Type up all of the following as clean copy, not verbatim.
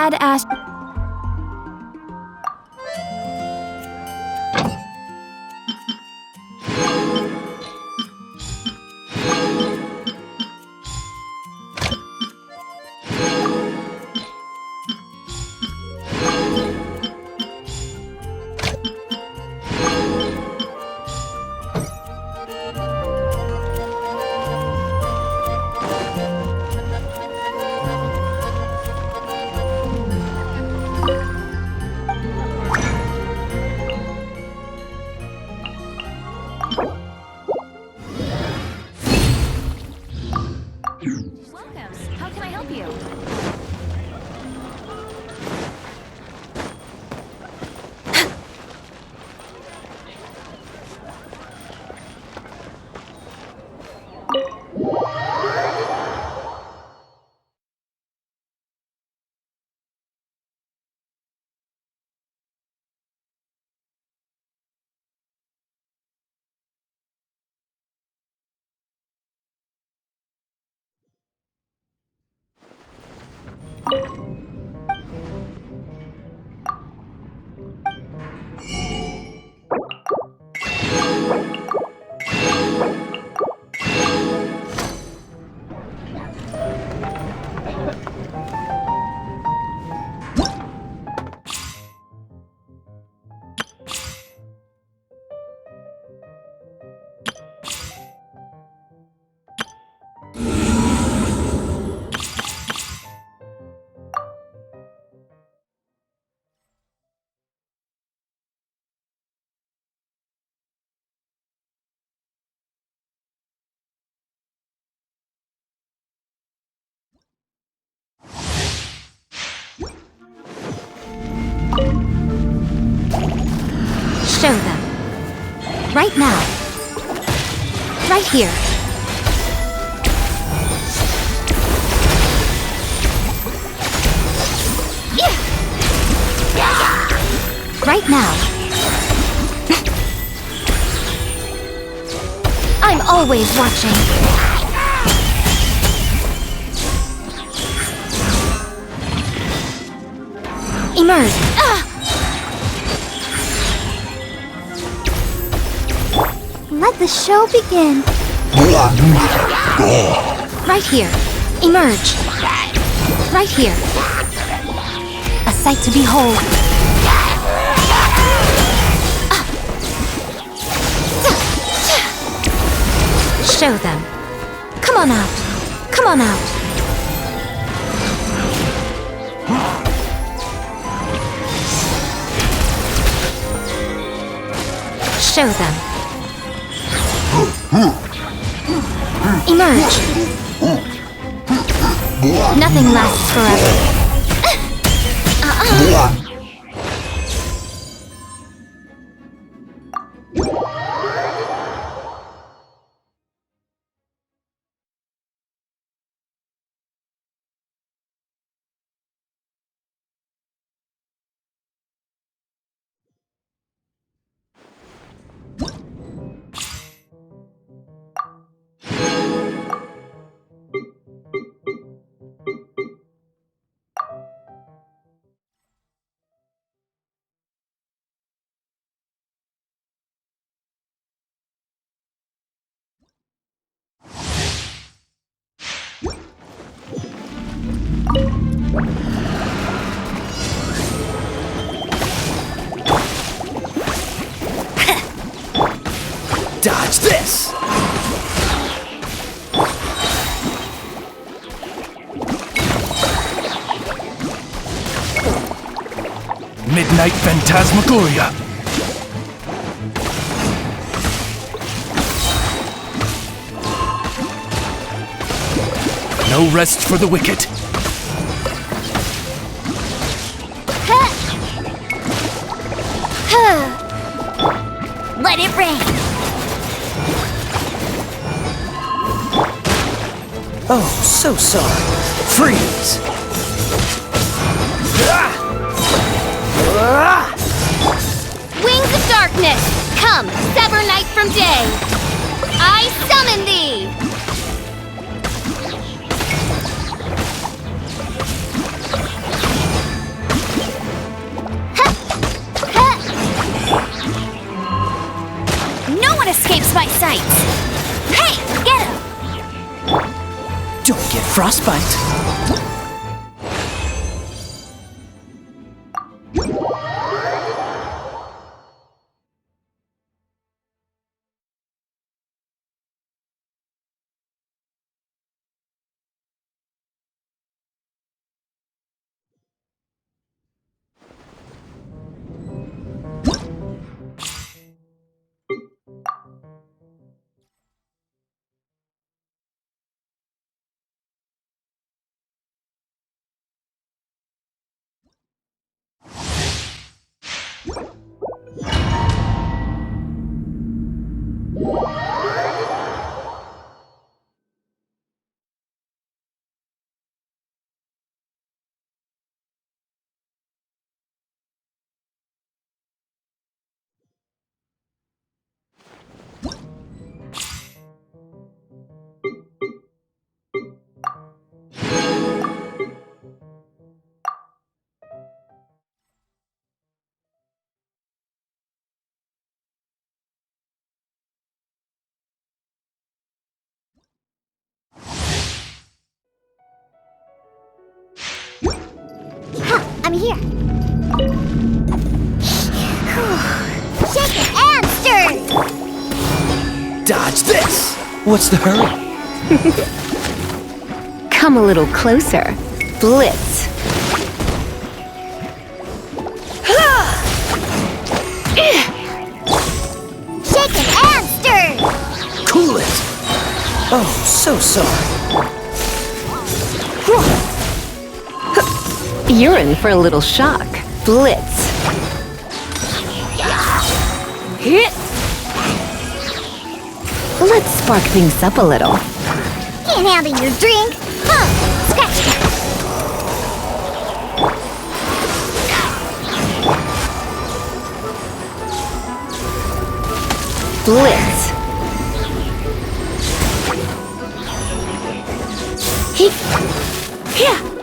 Dad asked... Welcome. How can I help you? Show them. Right now. Right here. Right now. I'm always watching. Emerge. Let the show begin. Right here. Emerge. Right here. A sight to behold. Show them. Come on out. Come on out. Show them. Emerge. Nothing lasts forever. Dodge this! Midnight Phantasmagoria! No rest for the wicked! Let it rain! Oh, so sorry. Freeze! Wings of darkness, come, sever night from day! I summon thee! Don't get frostbite. I'm here. Shake it and stir. Dodge this! What's the hurry? Come a little closer. Blitz. Shake it and stir. Cool it! Oh, so sorry. You're in for a little shock. Blitz. Let's spark things up a little. Can't handle your drink. Huh. Scratch that. Blitz. Yeah.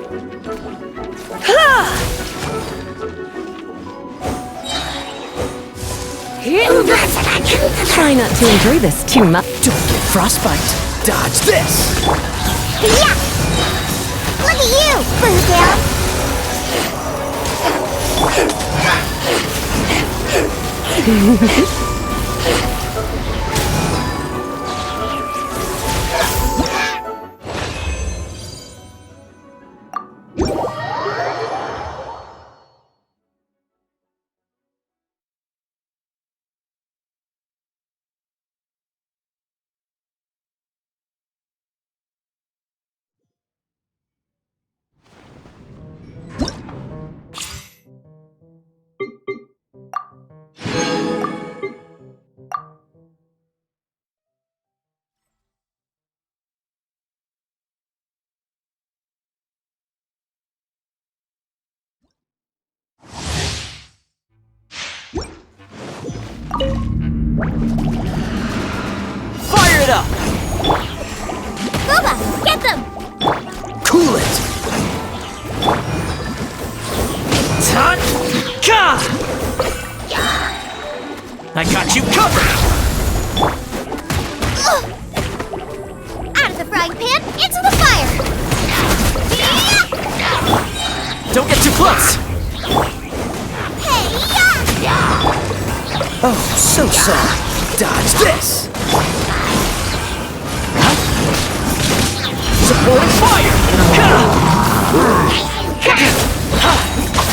Try not to enjoy this too much. Don't get frostbite. Dodge this! Yeah. Look at you, Furuyama. Fire it up! Boba, get them. Cool it! Ta-ka! I got you covered! Out of the frying pan, into the fire. Don't get too close! Hey, Oh, so sorry. Dodge this! Support fire!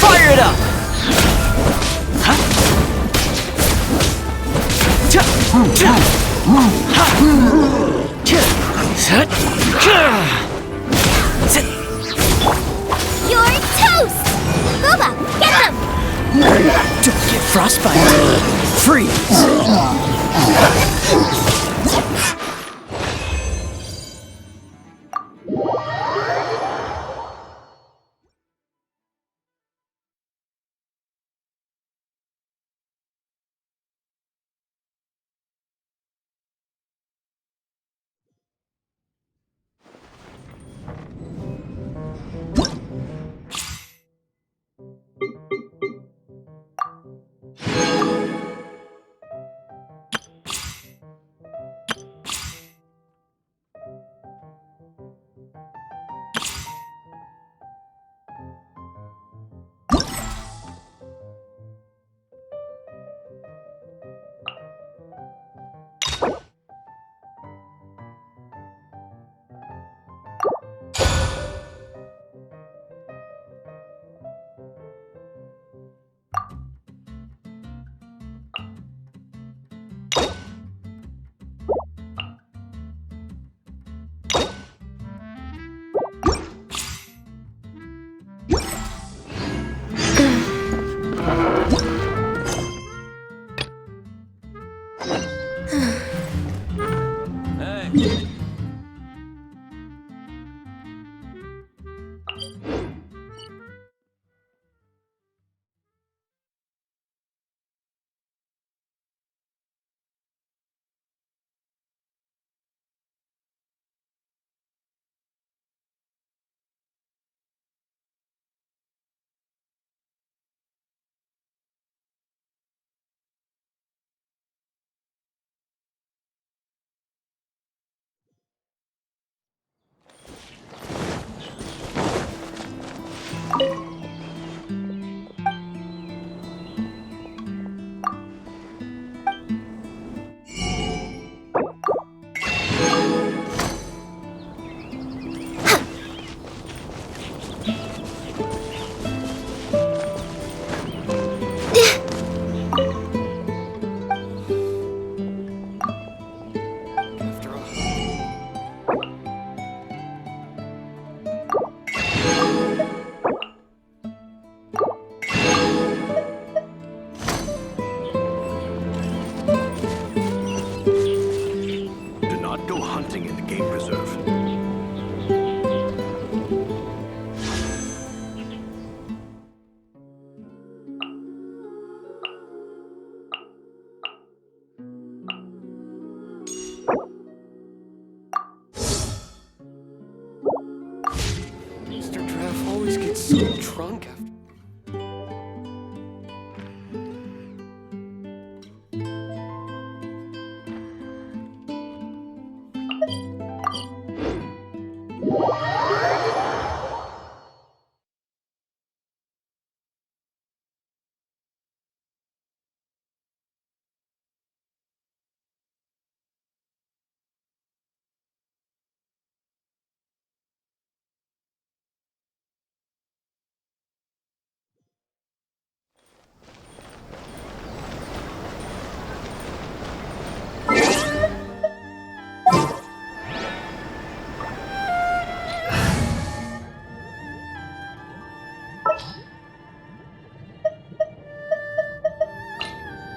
Fire it up! you're toast. Boba, get them. Don't get frostbite! Freeze!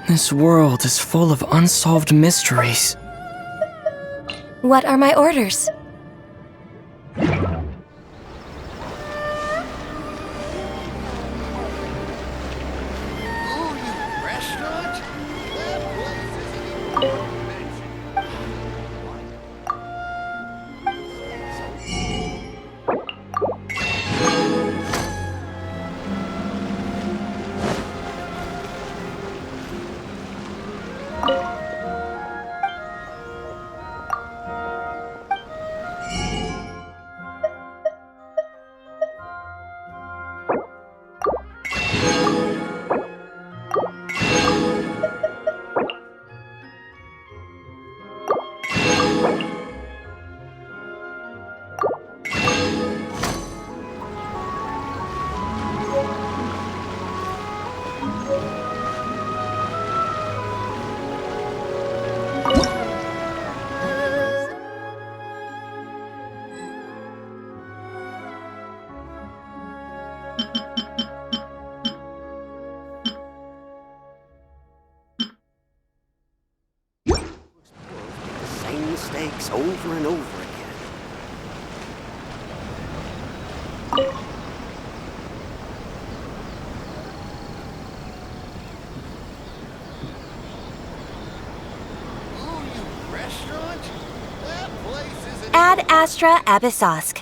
This world is full of unsolved mysteries. What are my orders? Same mistakes over and over again. Oh, you restaurant? That place is Ad Astra Abyssosk.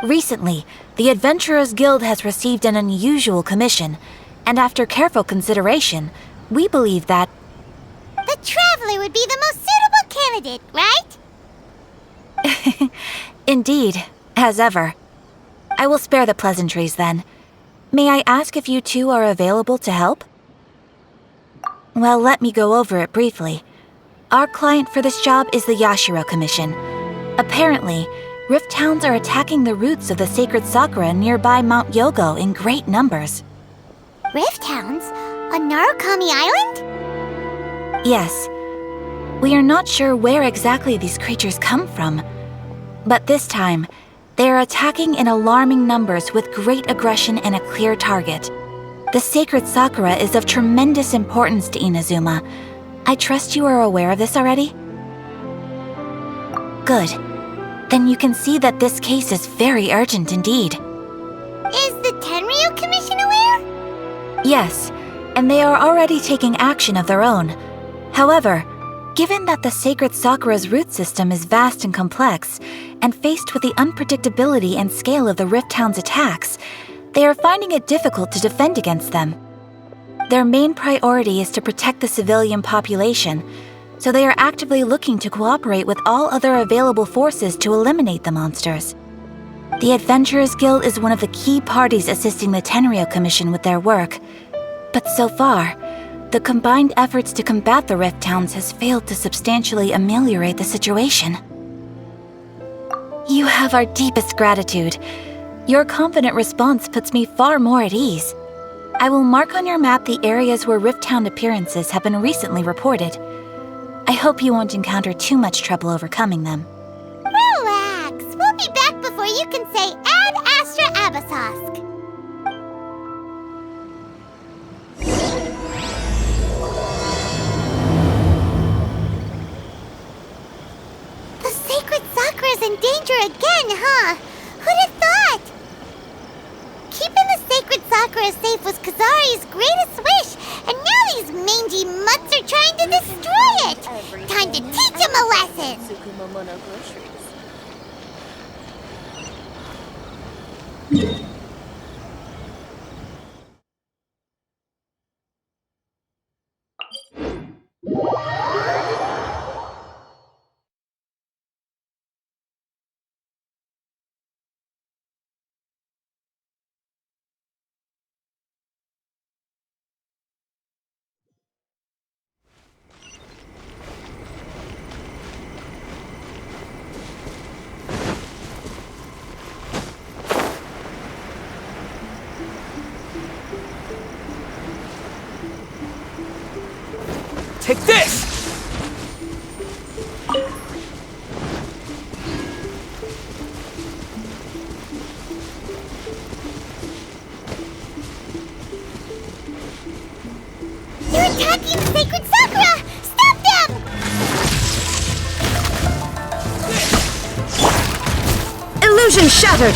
Recently, the Adventurers Guild has received an unusual commission, and after careful consideration, we believe that The Traveler would be the most suitable candidate, right? Indeed, as ever. I will spare the pleasantries then. May I ask if you two are available to help? Well, let me go over it briefly. Our client for this job is the Yashiro Commission. Apparently, Rift Towns are attacking the roots of the sacred sakura nearby Mount Yogo in great numbers. Rift Hounds? On Narukami Island? Yes. We are not sure where exactly these creatures come from. But this time, they are attacking in alarming numbers with great aggression and a clear target. The sacred sakura is of tremendous importance to Inazuma. I trust you are aware of this already? Good. Then you can see that this case is very urgent indeed. Is the Tenryu Commission aware? Yes, and they are already taking action of their own. However, given that the sacred sakura's root system is vast and complex, and faced with the unpredictability and scale of the Rift Hound's attacks, they are finding it difficult to defend against them. Their main priority is to protect the civilian population, so they are actively looking to cooperate with all other available forces to eliminate the monsters. The Adventurers Guild is one of the key parties assisting the Tenryu Commission with their work, but so far, the combined efforts to combat the Rift Towns has failed to substantially ameliorate the situation. You have our deepest gratitude. Your confident response puts me far more at ease. I will mark on your map the areas where Rift Town appearances have been recently reported. I hope you won't encounter too much trouble overcoming them. Relax. We'll be back before you can say Ad Astra Abyssosk. The sacred sakura's in danger again, huh? Who'd have thought? Keeping the sacred sakura safe was Kazari's greatest wish, and now these mangy mutts are trying to destroy it! Time to teach him a lesson! Take this! They're attacking the sacred Sakura! Stop them! Illusion shattered!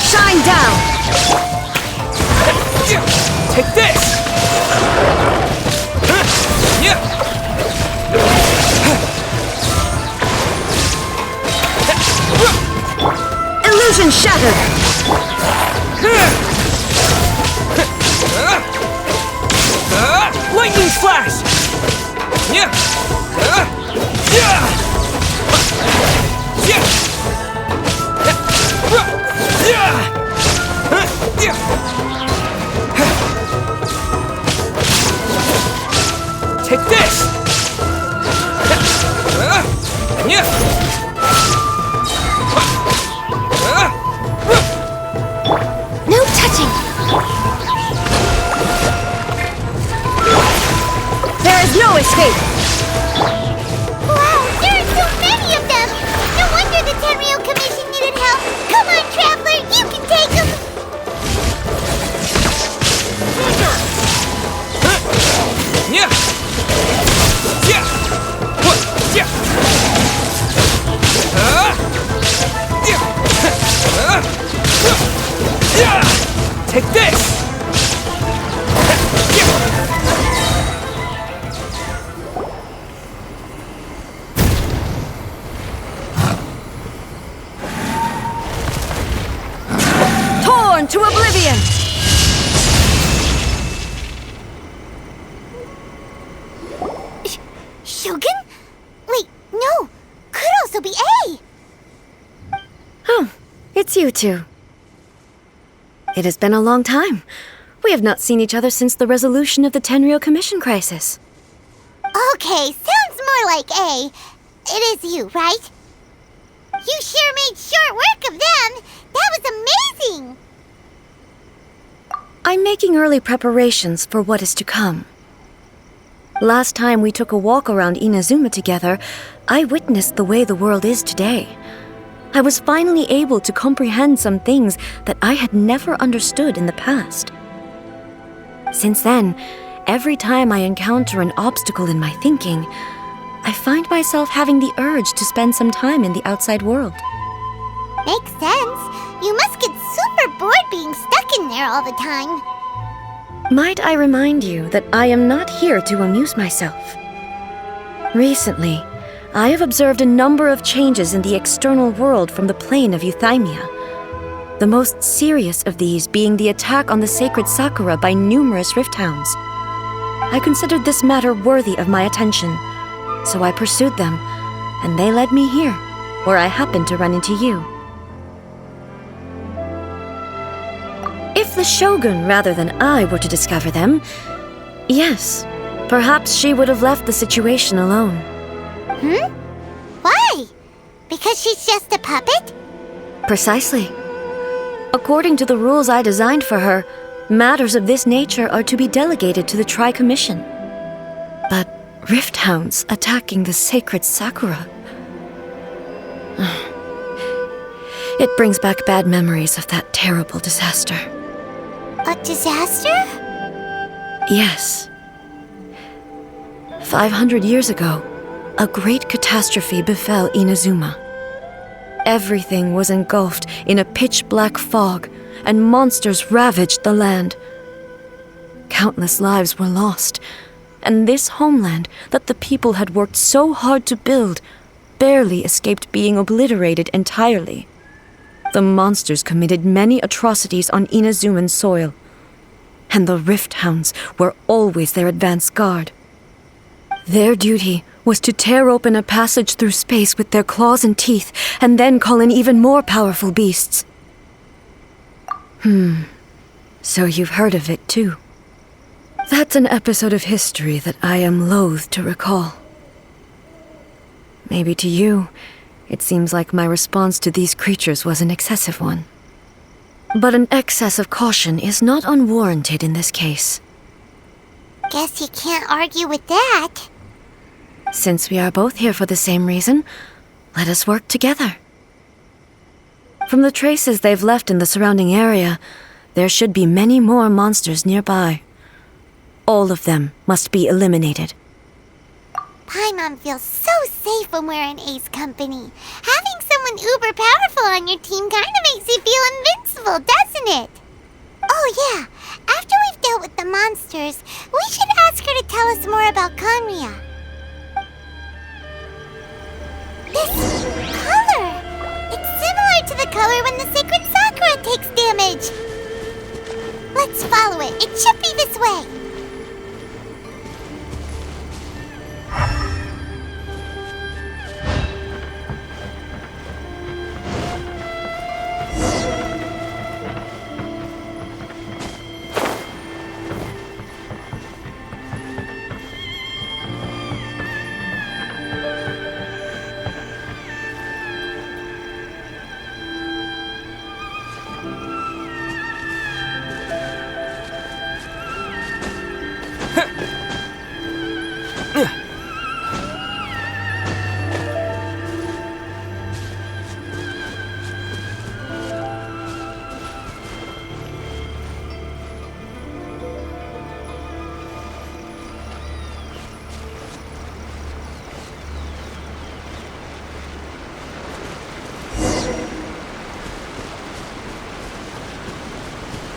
Shine down! Take this! Illusion shattered! Lightning slash! Take this! No touching! There is no escape! Wow, there are so many of them! No wonder the Tenryou Commission needed help! Come on, Traveler, you can take them! Take this! Torn to oblivion! Shogun? Wait, no! Could also be A! Oh, it's you two. It has been a long time. We have not seen each other since the resolution of the Tenryou Commission crisis. Okay, sounds more like A. It is you, right? You sure made short work of them! That was amazing! I'm making early preparations for what is to come. Last time we took a walk around Inazuma together, I witnessed the way the world is today. I was finally able to comprehend some things that I had never understood in the past. Since then, every time I encounter an obstacle in my thinking, I find myself having the urge to spend some time in the outside world. Makes sense. You must get super bored being stuck in there all the time. Might I remind you that I am not here to amuse myself. Recently, I have observed a number of changes in the external world from the plane of Euthymia. The most serious of these being the attack on the sacred Sakura by numerous rift hounds. I considered this matter worthy of my attention, so I pursued them, and they led me here, where I happened to run into you. If the Shogun rather than I were to discover them, yes, perhaps she would have left the situation alone. Why? Because she's just a puppet? Precisely. According to the rules I designed for her, matters of this nature are to be delegated to the Tri-Commission. But rift hounds attacking the sacred Sakura... It brings back bad memories of that terrible disaster. A disaster? Yes. 500 years ago, a great catastrophe befell Inazuma. Everything was engulfed in a pitch-black fog, and monsters ravaged the land. Countless lives were lost, and this homeland that the people had worked so hard to build barely escaped being obliterated entirely. The monsters committed many atrocities on Inazuman soil, and the Rift Hounds were always their advance guard. Their duty was to tear open a passage through space with their claws and teeth, and then call in even more powerful beasts. So you've heard of it too. That's an episode of history that I am loath to recall. Maybe to you, it seems like my response to these creatures was an excessive one. But an excess of caution is not unwarranted in this case. Guess you can't argue with that. Since we are both here for the same reason, let us work together. From the traces they've left in the surrounding area, there should be many more monsters nearby. All of them must be eliminated. Paimon feels so safe when we're in Ace Company. Having someone uber powerful on your team kind of makes you feel invincible, doesn't it? Oh yeah, after we've dealt with the monsters, we should ask her to tell us more about Conria. This color! It's similar to the color when the sacred Sakura takes damage. Let's follow it. It should be this way.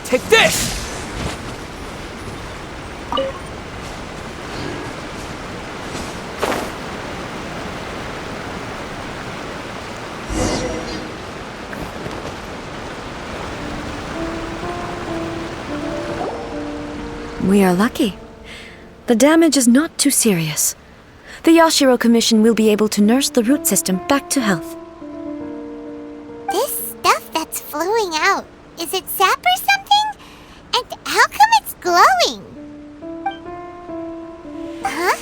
Take this! We are lucky. The damage is not too serious. The Yashiro Commission will be able to nurse the root system back to health. This stuff that's flowing out, is it sap or something? And how come it's glowing? Huh?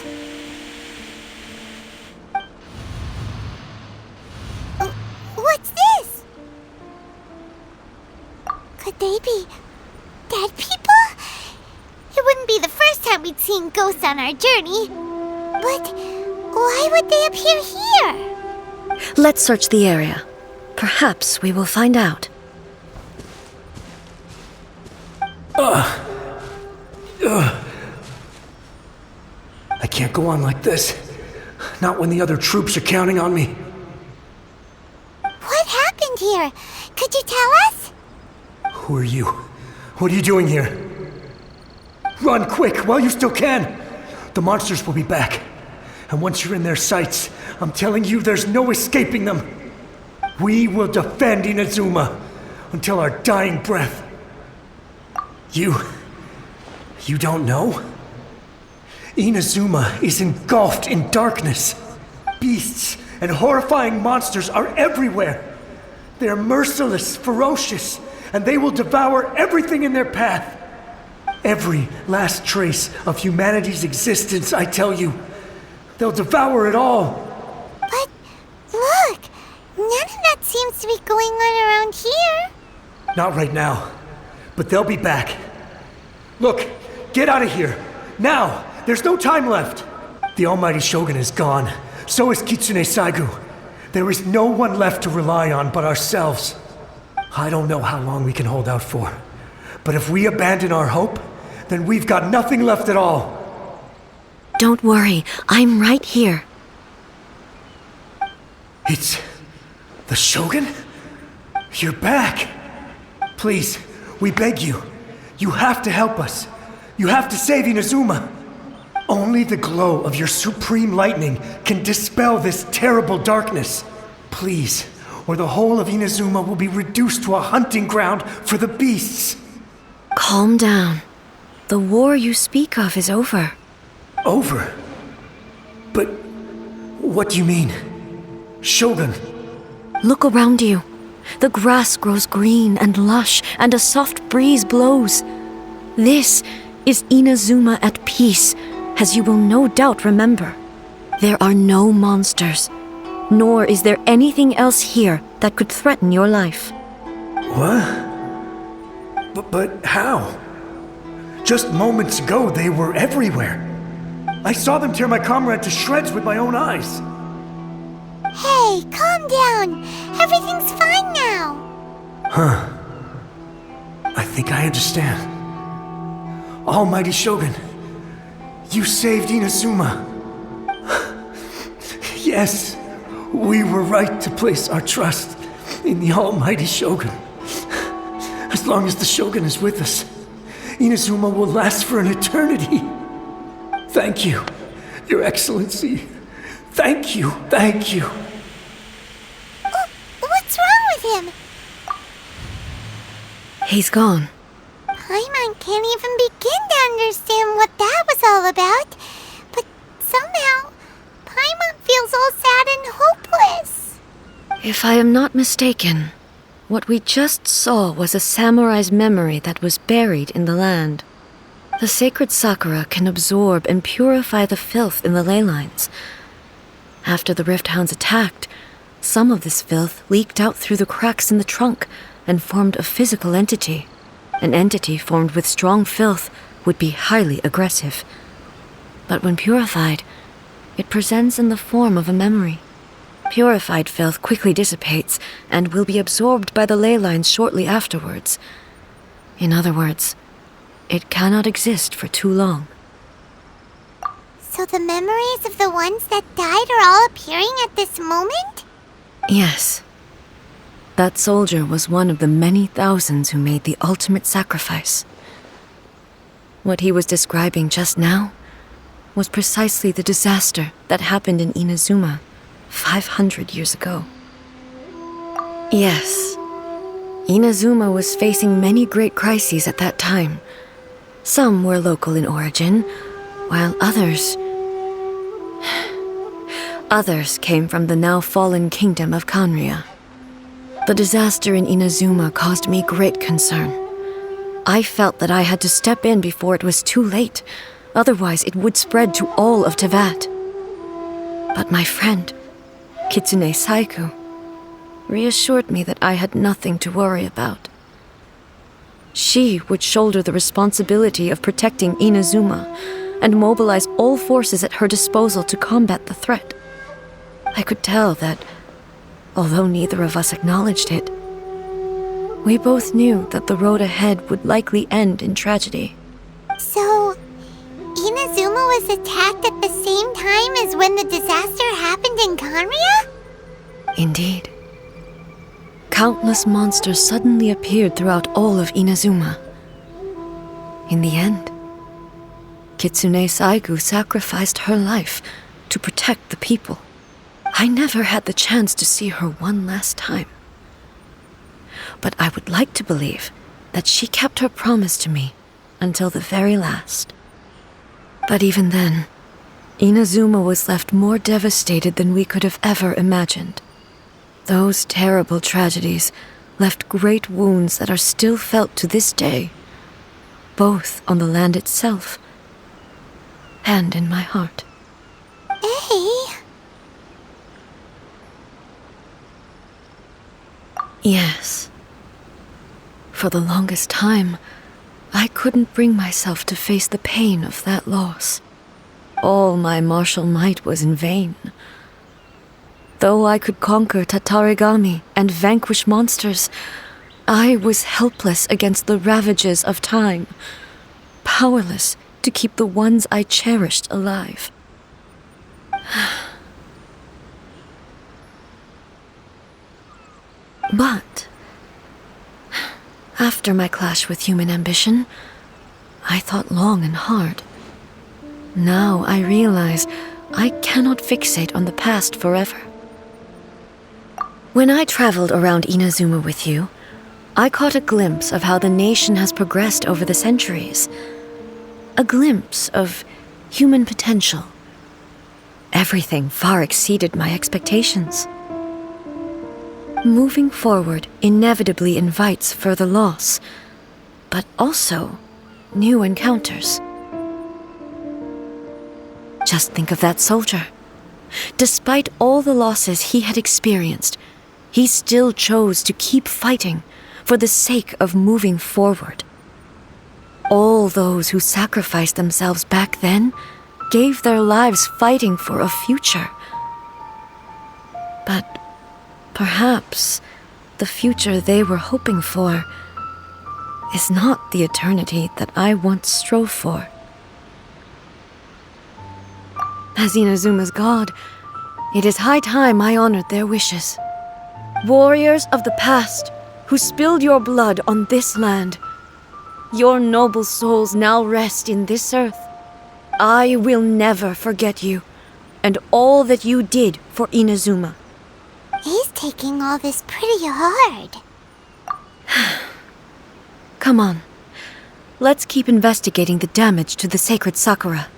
What's this? Could they be dead people? It wouldn't be the first time we'd seen ghosts on our journey. But why would they appear here? Let's search the area. Perhaps we will find out. I can't go on like this. Not when the other troops are counting on me. What happened here? Could you tell us? Who are you? What are you doing here? Run quick while you still can! The monsters will be back. And once you're in their sights, I'm telling you there's no escaping them. We will defend Inazuma until our dying breath. You don't know? Inazuma is engulfed in darkness. Beasts and horrifying monsters are everywhere. They're merciless, ferocious, and they will devour everything in their path. Every last trace of humanity's existence, I tell you. They'll devour it all. But look, none of that seems to be going on around here. Not right now, but they'll be back. Look, get out of here. Now! There's no time left. The almighty Shogun is gone. So is Kitsune Saigu. There is no one left to rely on but ourselves. I don't know how long we can hold out for. But if we abandon our hope, then we've got nothing left at all. Don't worry, I'm right here. It's the Shogun? You're back. Please, we beg you. You have to help us. You have to save Inazuma. Only the glow of your supreme lightning can dispel this terrible darkness. Please, or the whole of Inazuma will be reduced to a hunting ground for the beasts. Calm down. The war you speak of is over. Over? But What do you mean? Shogun? Look around you. The grass grows green and lush, and a soft breeze blows. This is Inazuma at peace, as you will no doubt remember. There are no monsters, nor is there anything else here that could threaten your life. What? But how? Just moments ago, they were everywhere. I saw them tear my comrade to shreds with my own eyes. Hey, calm down. Everything's fine now. Huh. I think I understand. Almighty Shogun, you saved Inazuma. Yes, we were right to place our trust in the Almighty Shogun. As long as the Shogun is with us, Inazuma will last for an eternity. Thank you, Your Excellency. Thank you, thank you. What's wrong with him? He's gone. Paimon can't even begin to understand what that was all about. But somehow, Paimon feels all sad and hopeless. If I am not mistaken, what we just saw was a samurai's memory that was buried in the land. The sacred sakura can absorb and purify the filth in the ley lines. After the Rift Hounds attacked, some of this filth leaked out through the cracks in the trunk and formed a physical entity. An entity formed with strong filth would be highly aggressive. But when purified, it presents in the form of a memory. Purified filth quickly dissipates and will be absorbed by the ley lines shortly afterwards. In other words, it cannot exist for too long. So the memories of the ones that died are all appearing at this moment? Yes. That soldier was one of the many thousands who made the ultimate sacrifice. What he was describing just now was precisely the disaster that happened in Inazuma 500 years ago. Yes, Inazuma was facing many great crises at that time. Some were local in origin, while others came from the now fallen kingdom of Kanria. The disaster in Inazuma caused me great concern. I felt that I had to step in before it was too late, otherwise it would spread to all of Tevat. But my friend, Kitsune Saiku, reassured me that I had nothing to worry about. She would shoulder the responsibility of protecting Inazuma and mobilize all forces at her disposal to combat the threat. I could tell that, although neither of us acknowledged it, we both knew that the road ahead would likely end in tragedy. So, Inazuma was attacked at the same time as when the disaster happened in Kanria? Indeed. Countless monsters suddenly appeared throughout all of Inazuma. In the end, Kitsune Saigu sacrificed her life to protect the people. I never had the chance to see her one last time. But I would like to believe that she kept her promise to me until the very last. But even then, Inazuma was left more devastated than we could have ever imagined. Those terrible tragedies left great wounds that are still felt to this day, both on the land itself and in my heart. Hey. Yes. For the longest time, I couldn't bring myself to face the pain of that loss. All my martial might was in vain. Though I could conquer Tatarigami and vanquish monsters, I was helpless against the ravages of time, powerless to keep the ones I cherished alive. But after my clash with human ambition, I thought long and hard. Now I realize I cannot fixate on the past forever. When I traveled around Inazuma with you, I caught a glimpse of how the nation has progressed over the centuries. A glimpse of human potential. everything far exceeded my expectations. Moving forward inevitably invites further loss, but also new encounters. Just think of that soldier. Despite all the losses he had experienced, he still chose to keep fighting for the sake of moving forward. All those who sacrificed themselves back then gave their lives fighting for a future. But perhaps the future they were hoping for is not the eternity that I once strove for. As Inazuma's god, it is high time I honored their wishes. Warriors of the past who spilled your blood on this land, your noble souls now rest in this earth. I will never forget you and all that you did for Inazuma. He's taking all this pretty hard. Come on. Let's keep investigating the damage to the sacred Sakura.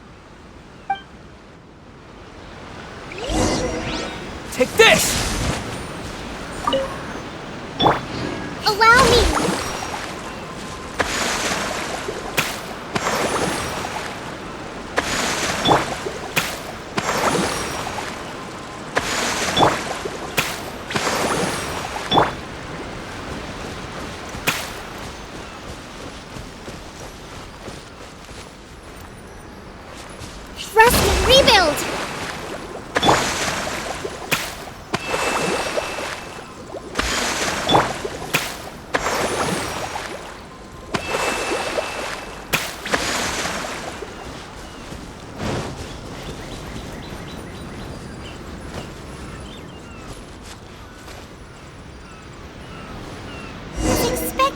Take this! Allow me! Trust and rebuild!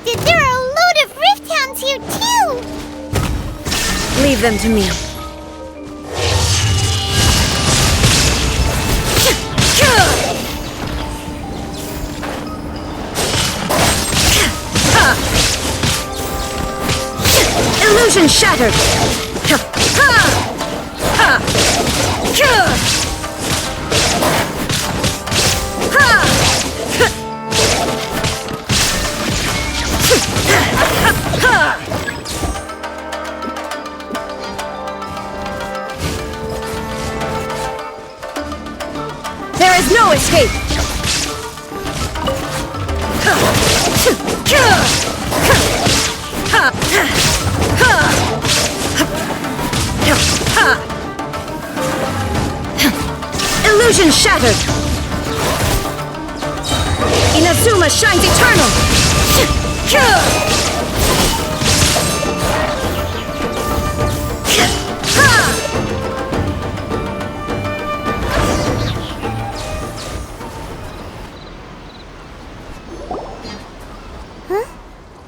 There are a load of Rift Hounds here, too! Leave them to me. Illusion shattered! There is no escape! Illusion shattered! Inazuma shines eternal! Huh?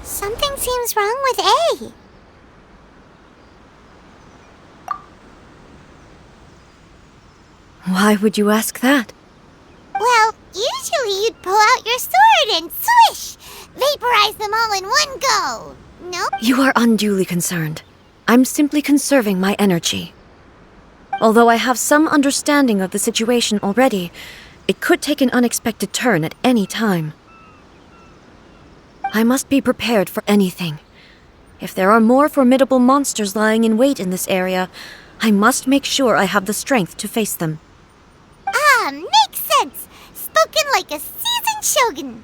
Something seems wrong with A. Why would you ask that? Well, usually you'd pull out your sword and swish! Vaporize them all in one go! No? You are unduly concerned. I'm simply conserving my energy. Although I have some understanding of the situation already, it could take an unexpected turn at any time. I must be prepared for anything. If there are more formidable monsters lying in wait in this area, I must make sure I have the strength to face them. Ah, makes sense! Spoken like a seasoned shogun.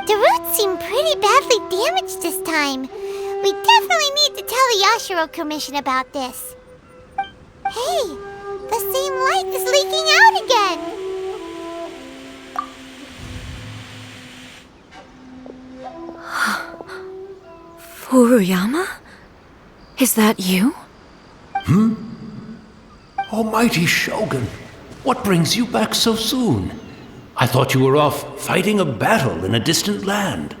The roots seem pretty badly damaged this time. We definitely need to tell the Yashiro Commission about this. Hey, the same light is leaking out again! Furuyama? Is that you? Almighty Shogun, what brings you back so soon? I thought you were off fighting a battle in a distant land.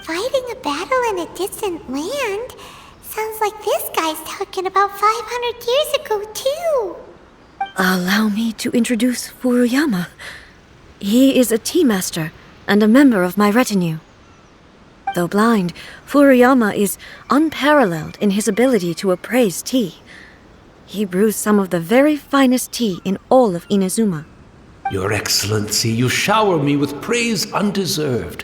Fighting a battle in a distant land? Sounds like this guy's talking about 500 years ago, too. Allow me to introduce Furuyama. He is a tea master and a member of my retinue. Though blind, Furuyama is unparalleled in his ability to appraise tea. He brews some of the very finest tea in all of Inazuma. Your Excellency, you shower me with praise undeserved.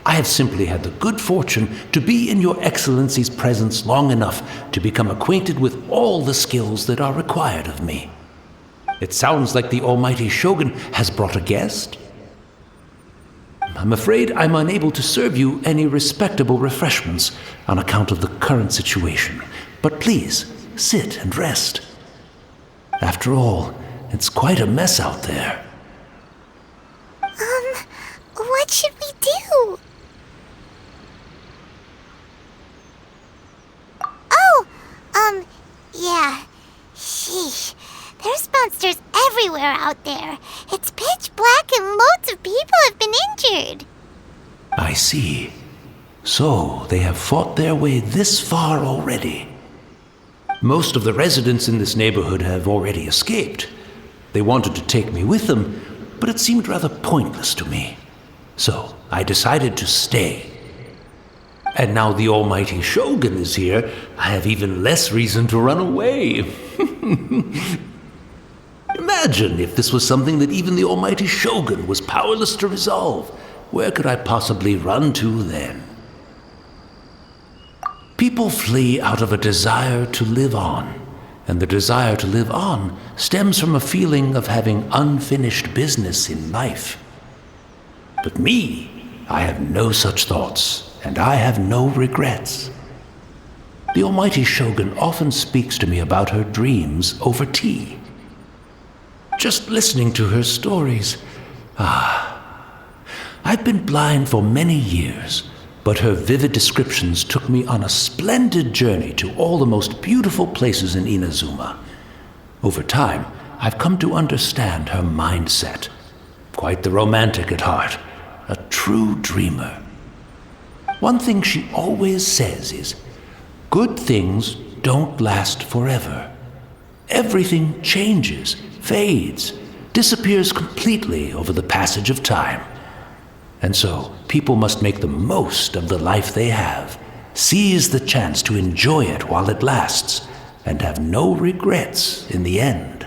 I have simply had the good fortune to be in Your Excellency's presence long enough to become acquainted with all the skills that are required of me. It sounds like the almighty Shogun has brought a guest. I'm afraid I'm unable to serve you any respectable refreshments on account of the current situation. But please, sit and rest. After all, it's quite a mess out there. What should we do? Yeah. Sheesh. There's monsters everywhere out there. It's pitch black and loads of people have been injured. I see. So, they have fought their way this far already. Most of the residents in this neighborhood have already escaped. They wanted to take me with them, but it seemed rather pointless to me. So, I decided to stay. And now the almighty Shogun is here, I have even less reason to run away. Imagine if this was something that even the almighty Shogun was powerless to resolve. Where could I possibly run to then? People flee out of a desire to live on, and the desire to live on stems from a feeling of having unfinished business in life. But me, I have no such thoughts. And I have no regrets. The almighty Shogun often speaks to me about her dreams over tea. Just listening to her stories, I've been blind for many years, but her vivid descriptions took me on a splendid journey to all the most beautiful places in Inazuma. Over time, I've come to understand her mindset. Quite the romantic at heart, a true dreamer. One thing she always says is, good things don't last forever. Everything changes, fades, disappears completely over the passage of time. And so, people must make the most of the life they have, seize the chance to enjoy it while it lasts, and have no regrets in the end.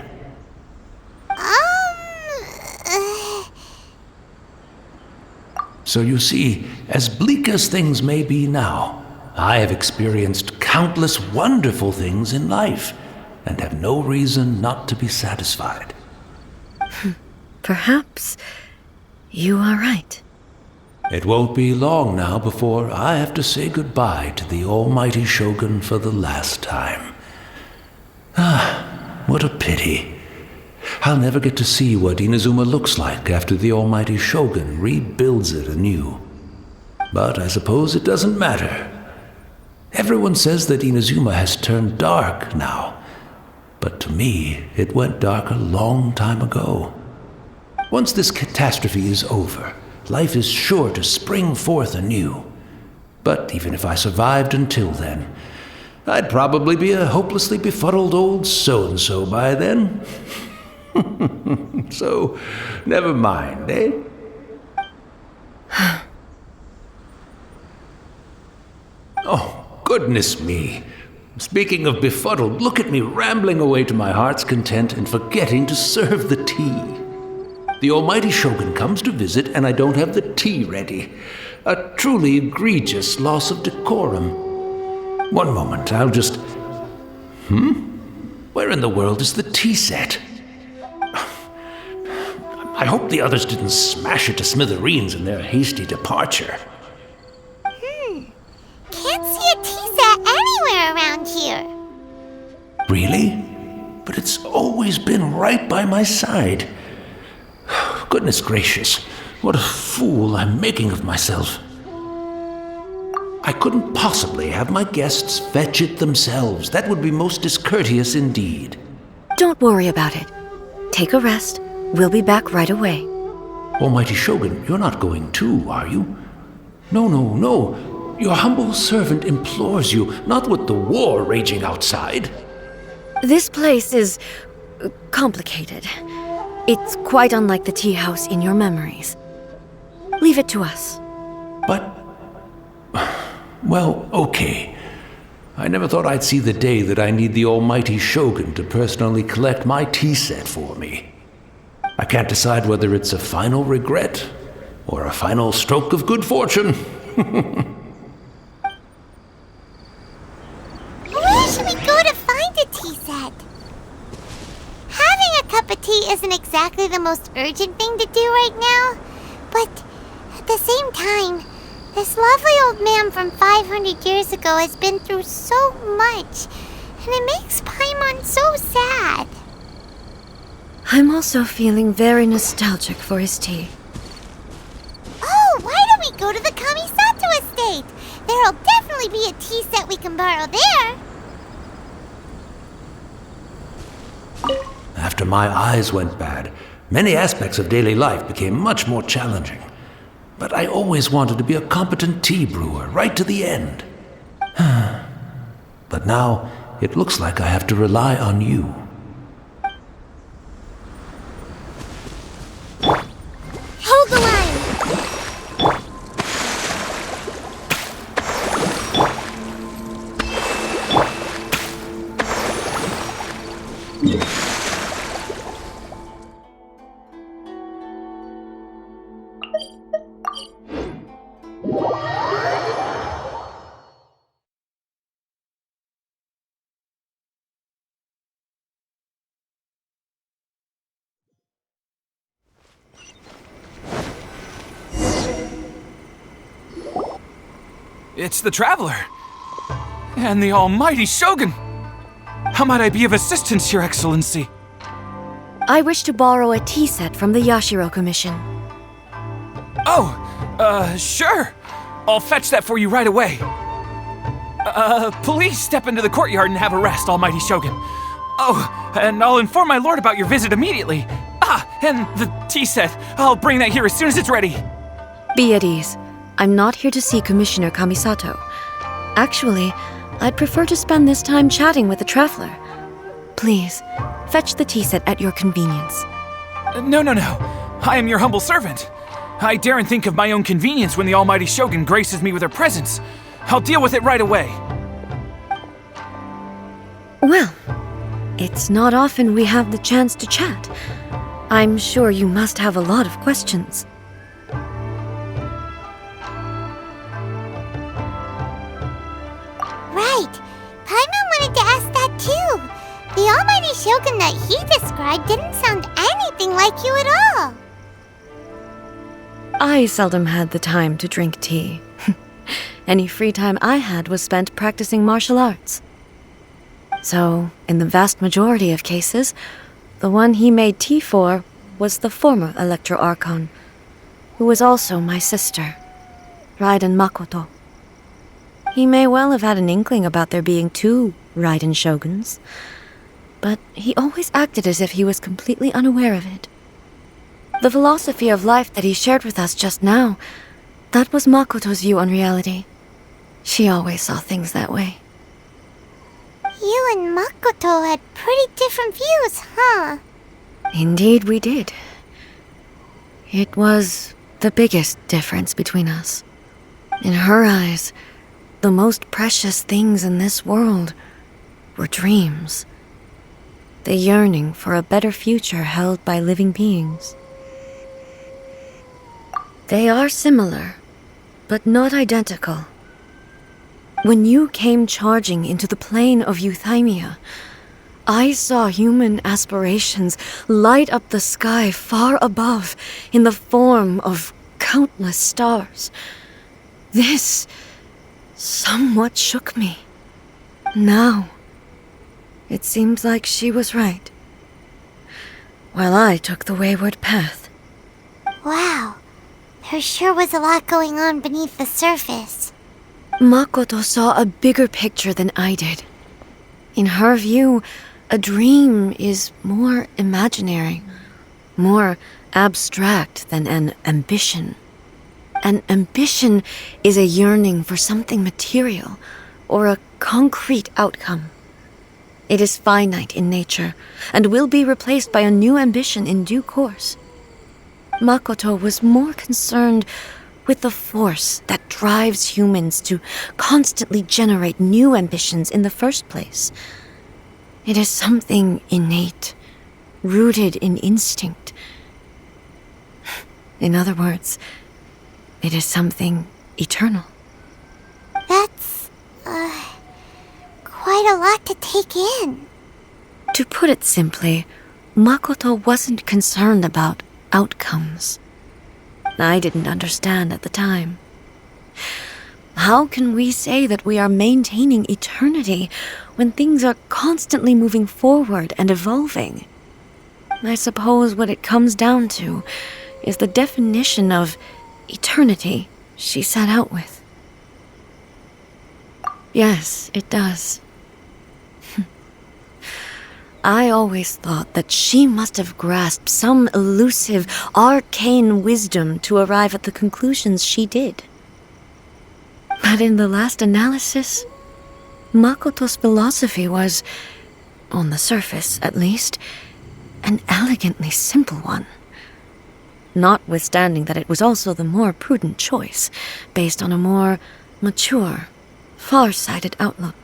So you see, as bleak as things may be now, I have experienced countless wonderful things in life, and have no reason not to be satisfied. Perhaps you are right. It won't be long now before I have to say goodbye to the almighty Shogun for the last time. What a pity. I'll never get to see what Inazuma looks like after the almighty Shogun rebuilds it anew. But I suppose it doesn't matter. Everyone says that Inazuma has turned dark now. But to me, it went dark a long time ago. Once this catastrophe is over, life is sure to spring forth anew. But even if I survived until then, I'd probably be a hopelessly befuddled old so-and-so by then. So, never mind, eh? Oh, goodness me. Speaking of befuddled, look at me rambling away to my heart's content and forgetting to serve the tea. The almighty Shogun comes to visit and I don't have the tea ready. A truly egregious loss of decorum. One moment, I'll just... Where in the world is the tea set? I hope the others didn't smash it to smithereens in their hasty departure. Can't see a tea set anywhere around here. Really? But it's always been right by my side. Goodness gracious, what a fool I'm making of myself. I couldn't possibly have my guests fetch it themselves. That would be most discourteous indeed. Don't worry about it. Take a rest. We'll be back right away. Almighty Shogun, you're not going too, are you? No. Your humble servant implores you, not with the war raging outside. This place is complicated. It's quite unlike the tea house in your memories. Leave it to us. But... well, okay. I never thought I'd see the day that I need the almighty Shogun to personally collect my tea set for me. I can't decide whether it's a final regret or a final stroke of good fortune. Where should we go to find a tea set? Having a cup of tea isn't exactly the most urgent thing to do right now, but at the same time, this lovely old man from 500 years ago has been through so much, and it makes Paimon so sad. I'm also feeling very nostalgic for his tea. Oh, why don't we go to the Kamisato estate? There'll definitely be a tea set we can borrow there. After my eyes went bad, many aspects of daily life became much more challenging. But I always wanted to be a competent tea brewer right to the end. But now, it looks like I have to rely on you. Hold the line. It's the Traveler! And the almighty Shogun! How might I be of assistance, Your Excellency? I wish to borrow a tea set from the Yashiro Commission. Oh, sure! I'll fetch that for you right away. Please step into the courtyard and have a rest, almighty Shogun. Oh, and I'll inform my lord about your visit immediately. Ah, and the tea set. I'll bring that here as soon as it's ready. Be at ease. I'm not here to see Commissioner Kamisato. Actually, I'd prefer to spend this time chatting with the Traveler. Please, fetch the tea set at your convenience. No. I am your humble servant. I daren't think of my own convenience when the almighty Shogun graces me with her presence. I'll deal with it right away. Well, it's not often we have the chance to chat. I'm sure you must have a lot of questions. Right. Paimon wanted to ask that too. The almighty Shogun that he described didn't sound anything like you at all. I seldom had the time to drink tea. Any free time I had was spent practicing martial arts. So, in the vast majority of cases, the one he made tea for was the former Electro Archon, who was also my sister, Ryden Makoto. He may well have had an inkling about there being two Raiden Shoguns, but he always acted as if he was completely unaware of it. The philosophy of life that he shared with us just now, that was Makoto's view on reality. She always saw things that way. You and Makoto had pretty different views, huh? Indeed we did. It was the biggest difference between us. In her eyes, the most precious things in this world were dreams. The yearning for a better future held by living beings. They are similar, but not identical. When you came charging into the plane of Euthymia, I saw human aspirations light up the sky far above in the form of countless stars. This somewhat shook me. Now, it seems like she was right, while I took the wayward path. Wow. There sure was a lot going on beneath the surface. Makoto saw a bigger picture than I did. In her view, a dream is more imaginary, more abstract than an ambition. An ambition is a yearning for something material or a concrete outcome. It is finite in nature and will be replaced by a new ambition in due course. Makoto was more concerned with the force that drives humans to constantly generate new ambitions in the first place. It is something innate, rooted in instinct. In other words, it is something eternal. That's, quite a lot to take in. To put it simply, Makoto wasn't concerned about outcomes. I didn't understand at the time. How can we say that we are maintaining eternity when things are constantly moving forward and evolving? I suppose what it comes down to is the definition of eternity she set out with. Yes, it does. I always thought that she must have grasped some elusive, arcane wisdom to arrive at the conclusions she did. But in the last analysis, Makoto's philosophy was, on the surface at least, an elegantly simple one. Notwithstanding that it was also the more prudent choice, based on a more mature, far-sighted outlook.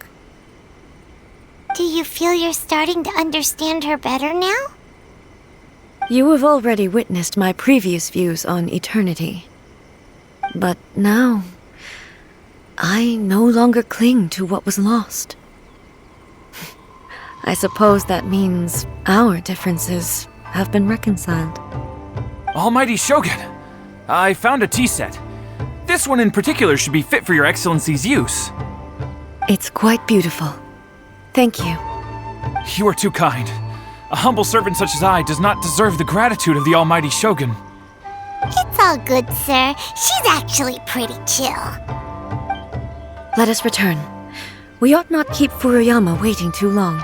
Do you feel you're starting to understand her better now? You have already witnessed my previous views on eternity. But now, I no longer cling to what was lost. I suppose that means our differences have been reconciled. Almighty Shogun, I found a tea set. This one in particular should be fit for your Excellency's use. It's quite beautiful. Thank you. You are too kind. A humble servant such as I does not deserve the gratitude of the Almighty Shogun. It's all good, sir. She's actually pretty chill. Let us return. We ought not keep Furuyama waiting too long.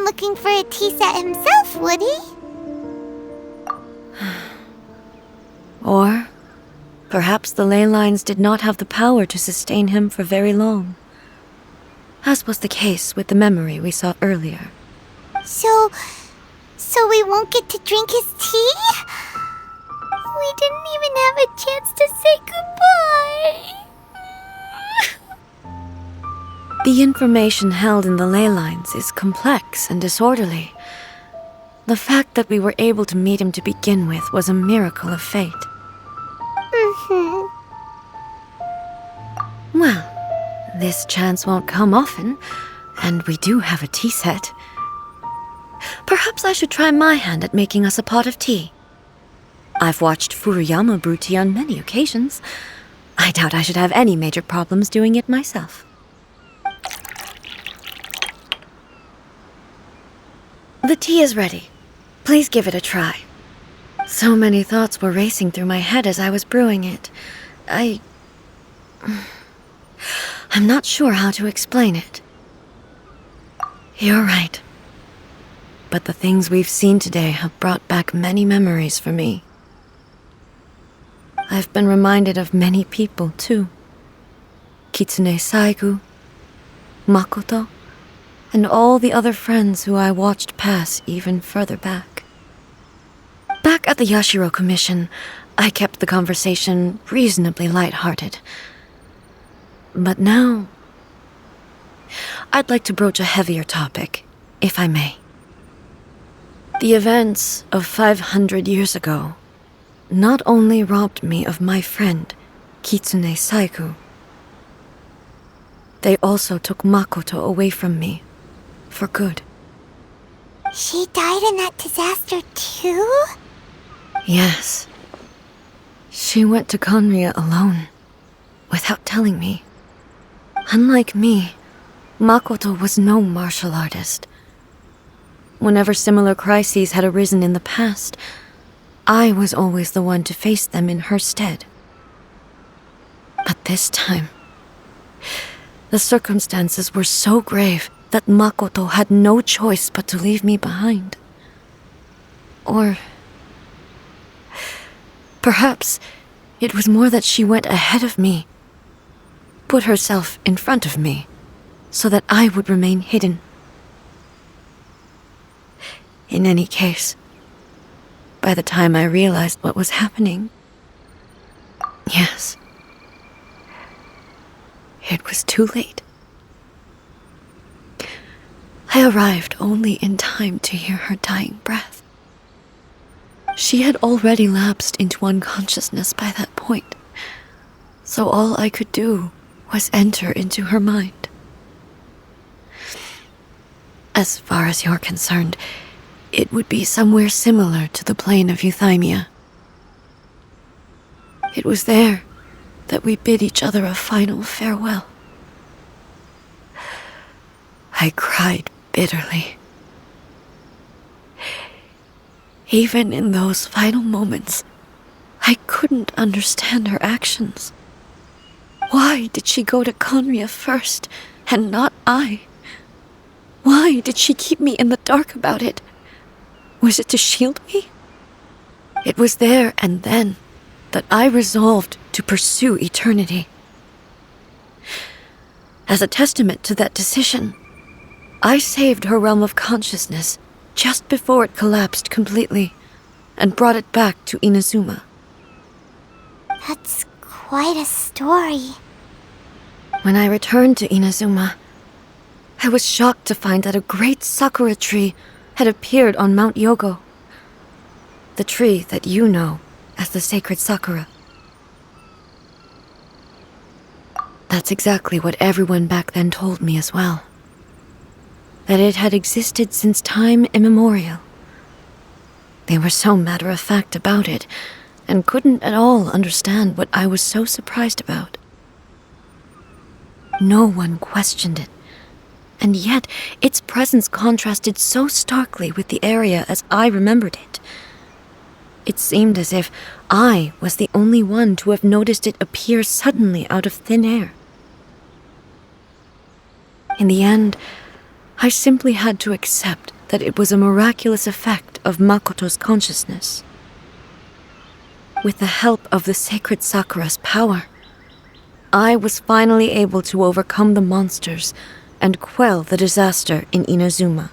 Looking for a tea set himself, would he? Or perhaps the ley lines did not have the power to sustain him for very long, as was the case with the memory we saw earlier. So we won't get to drink his tea? We didn't even have a chance to say goodbye. The information held in the ley lines is complex and disorderly. The fact that we were able to meet him to begin with was a miracle of fate. Well, this chance won't come often, and we do have a tea set. Perhaps I should try my hand at making us a pot of tea. I've watched Furuyama brew tea on many occasions. I doubt I should have any major problems doing it myself. The tea is ready. Please give it a try. So many thoughts were racing through my head as I was brewing it. I'm not sure how to explain it. You're right. But the things we've seen today have brought back many memories for me. I've been reminded of many people, too. Kitsune Saigu, Makoto, and all the other friends who I watched pass even further back. Back at the Yashiro Commission, I kept the conversation reasonably lighthearted. But now, I'd like to broach a heavier topic, if I may. The events of 500 years ago not only robbed me of my friend, Kitsune Saigu, they also took Makoto away from me, for good. She died in that disaster too? Yes. She went to Conria alone, without telling me. Unlike me, Makoto was no martial artist. Whenever similar crises had arisen in the past, I was always the one to face them in her stead. But this time, the circumstances were so grave that Makoto had no choice but to leave me behind. Or perhaps it was more that she went ahead of me, put herself in front of me, so that I would remain hidden. In any case, by the time I realized what was happening, yes, it was too late. I arrived only in time to hear her dying breath. She had already lapsed into unconsciousness by that point, so all I could do was enter into her mind. As far as you're concerned, it would be somewhere similar to the plane of Euthymia. It was there that we bid each other a final farewell. I cried bitterly. Even in those final moments, I couldn't understand her actions. Why did she go to Conria first, and not I? Why did she keep me in the dark about it? Was it to shield me? It was there and then that I resolved to pursue eternity. As a testament to that decision, I saved her realm of consciousness just before it collapsed completely and brought it back to Inazuma. That's quite a story. When I returned to Inazuma, I was shocked to find that a great sakura tree had appeared on Mount Yogo, the tree that you know as the sacred sakura. That's exactly what everyone back then told me as well. That it had existed since time immemorial. They were so matter-of-fact about it, and couldn't at all understand what I was so surprised about. No one questioned it, and yet its presence contrasted so starkly with the area as I remembered it. It seemed as if I was the only one to have noticed it appear suddenly out of thin air. In the end, I simply had to accept that it was a miraculous effect of Makoto's consciousness. With the help of the sacred Sakura's power, I was finally able to overcome the monsters and quell the disaster in Inazuma.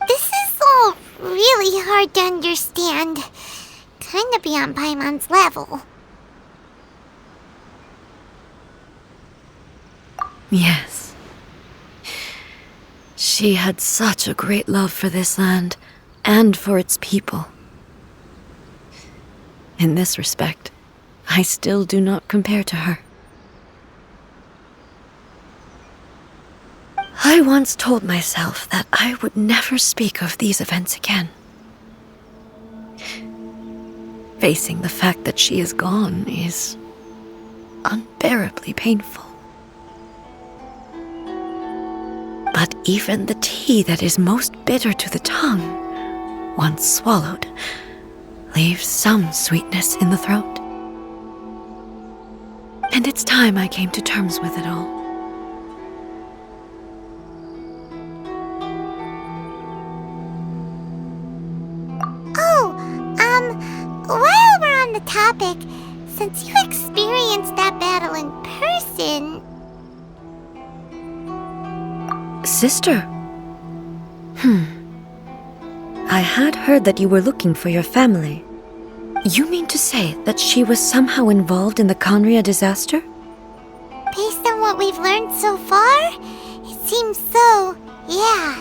This is all really hard to understand. Kinda beyond Paimon's level. Yes. She had such a great love for this land and for its people. In this respect, I still do not compare to her. I once told myself that I would never speak of these events again. Facing the fact that she is gone is unbearably painful. But even the tea that is most bitter to the tongue, once swallowed, leaves some sweetness in the throat. And it's time I came to terms with it all. While we're on the topic, since you experienced that battle in person... Sister? I had heard that you were looking for your family. You mean to say that she was somehow involved in the Conria disaster? Based on what we've learned so far, it seems so, yeah.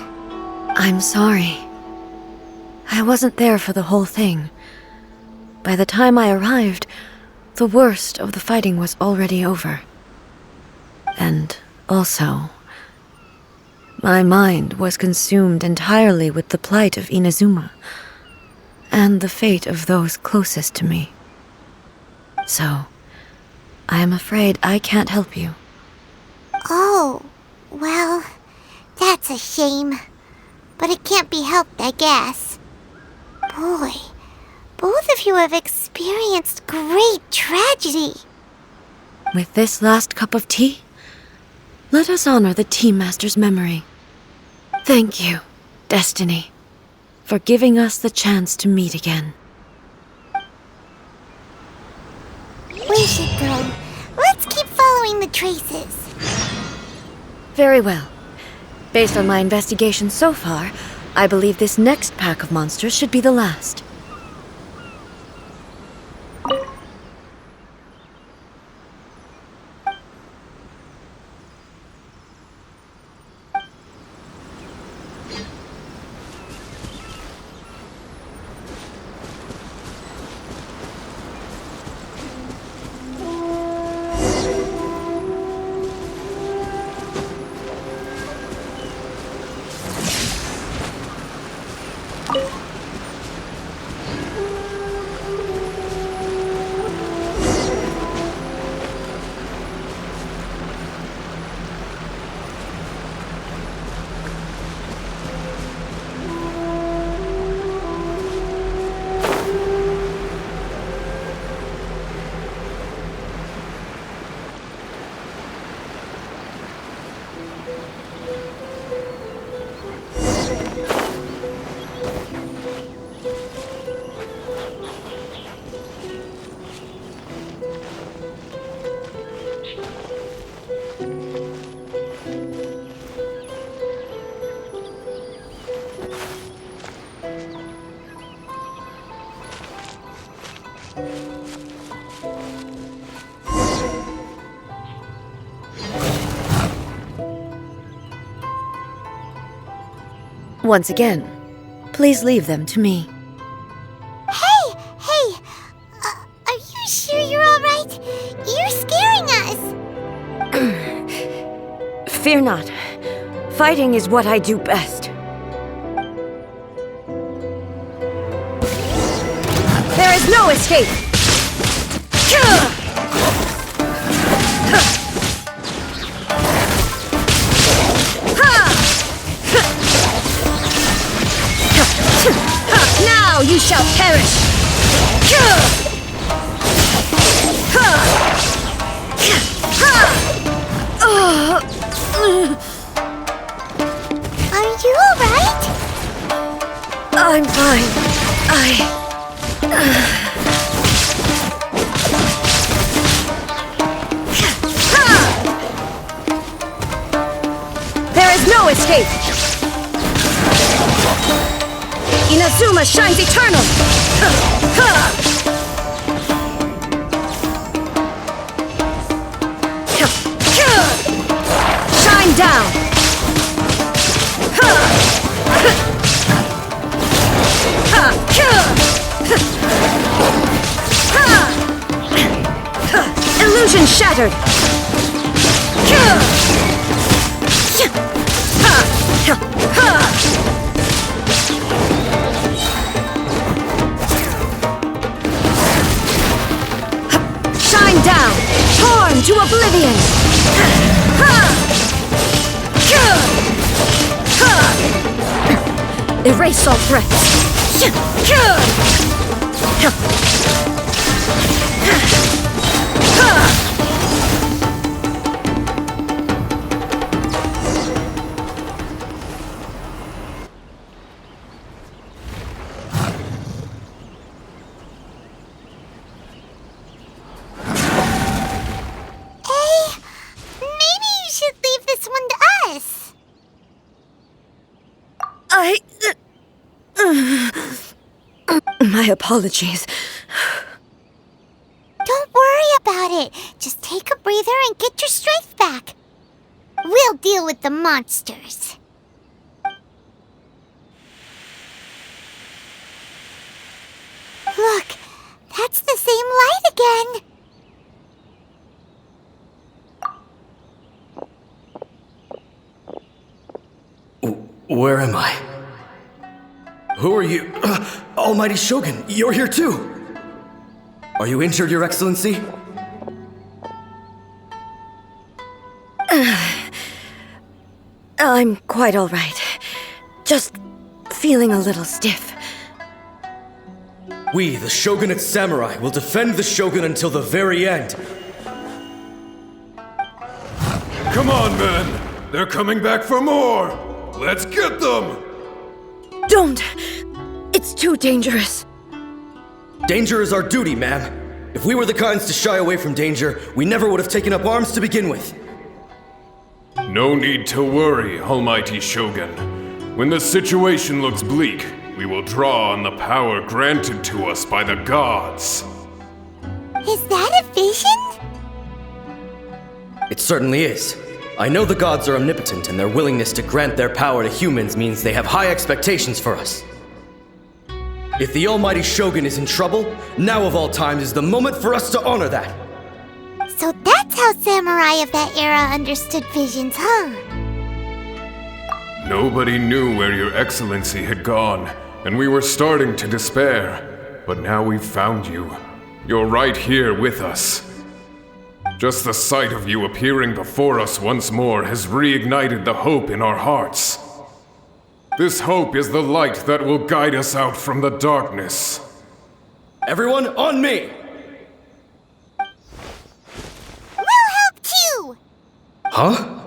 I'm sorry. I wasn't there for the whole thing. By the time I arrived, the worst of the fighting was already over. And also, my mind was consumed entirely with the plight of Inazuma and the fate of those closest to me. So, I am afraid I can't help you. Oh, well, that's a shame. But it can't be helped, I guess. Boy, both of you have experienced great tragedy. With this last cup of tea, let us honor the Tea Master's memory. Thank you, Destiny, for giving us the chance to meet again. We should go. Let's keep following the traces. Very well. Based on my investigation so far, I believe this next pack of monsters should be the last. Once again, please leave them to me. Hey! Are you sure you're alright? You're scaring us! Fear not. Fighting is what I do best. There is no escape! Now you shall perish! Are you alright? I'm fine. There is no escape! Inazuma shines eternal! Shine down! Illusion shattered! Shine down! Torn to oblivion! Erase all threats! My apologies. Don't worry about it. Just take a breather and get your strength back. We'll deal with the monsters. Look, that's the same light again. Where am I? Who are you? Almighty Shogun, you're here too! Are you injured, Your Excellency? I'm quite all right. Just feeling a little stiff. We, the Shogunate Samurai, will defend the Shogun until the very end. Come on, men! They're coming back for more! Let's get them! Don't! It's too dangerous. Danger is our duty, ma'am. If we were the kinds to shy away from danger, we never would have taken up arms to begin with. No need to worry, Almighty Shogun. When the situation looks bleak, we will draw on the power granted to us by the gods. Is that a vision? It certainly is. I know the gods are omnipotent, and their willingness to grant their power to humans means they have high expectations for us. If the Almighty Shogun is in trouble, now of all times is the moment for us to honor that. So that's how samurai of that era understood visions, huh? Nobody knew where Your Excellency had gone, and we were starting to despair. But now we've found you. You're right here with us. Just the sight of you appearing before us once more has reignited the hope in our hearts. This hope is the light that will guide us out from the darkness. Everyone, on me! We'll help too! Huh?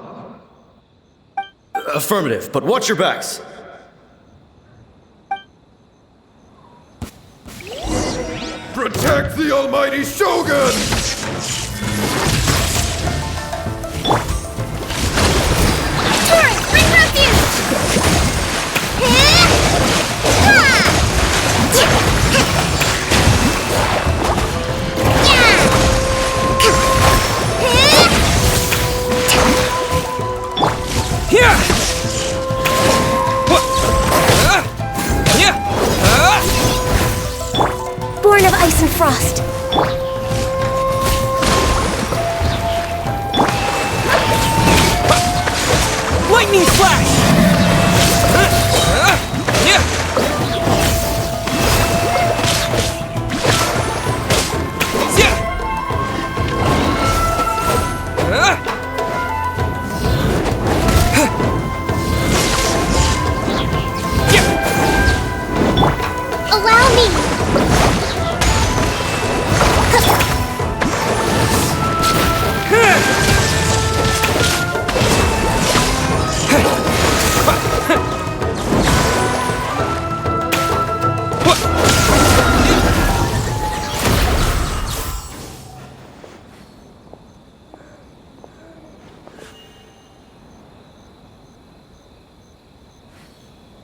Affirmative, but watch your backs. Protect the Almighty Shogun! Torrent, bring refuge! Born of ice and frost. Lightning flash! Allow me!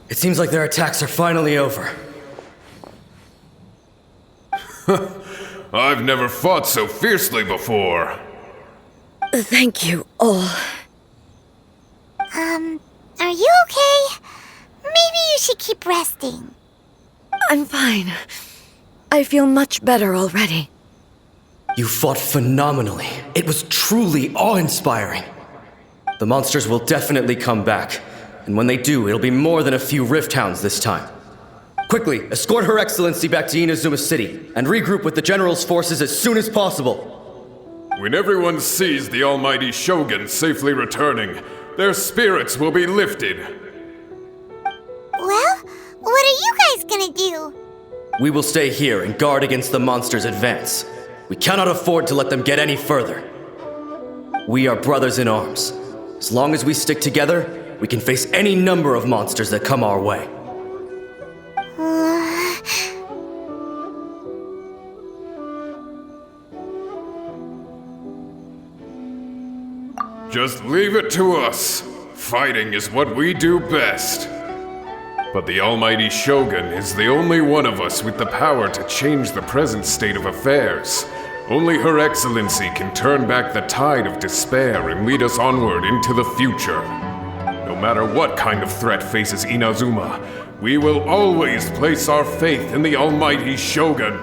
It seems like their attacks are finally over. I've never fought so fiercely before. Thank you all. Are you okay? Maybe you should keep resting. I'm fine. I feel much better already. You fought phenomenally. It was truly awe-inspiring. The monsters will definitely come back. And when they do, it'll be more than a few Rift Hounds this time. Quickly, escort Her Excellency back to Inazuma City, and regroup with the General's forces as soon as possible. When everyone sees the Almighty Shogun safely returning, their spirits will be lifted. Well, what are you guys gonna do? We will stay here and guard against the monsters' advance. We cannot afford to let them get any further. We are brothers in arms. As long as we stick together, we can face any number of monsters that come our way. Just leave it to us. Fighting is what we do best. But the Almighty Shogun is the only one of us with the power to change the present state of affairs. Only Her Excellency can turn back the tide of despair and lead us onward into the future. No matter what kind of threat faces Inazuma, we will always place our faith in the Almighty Shogun.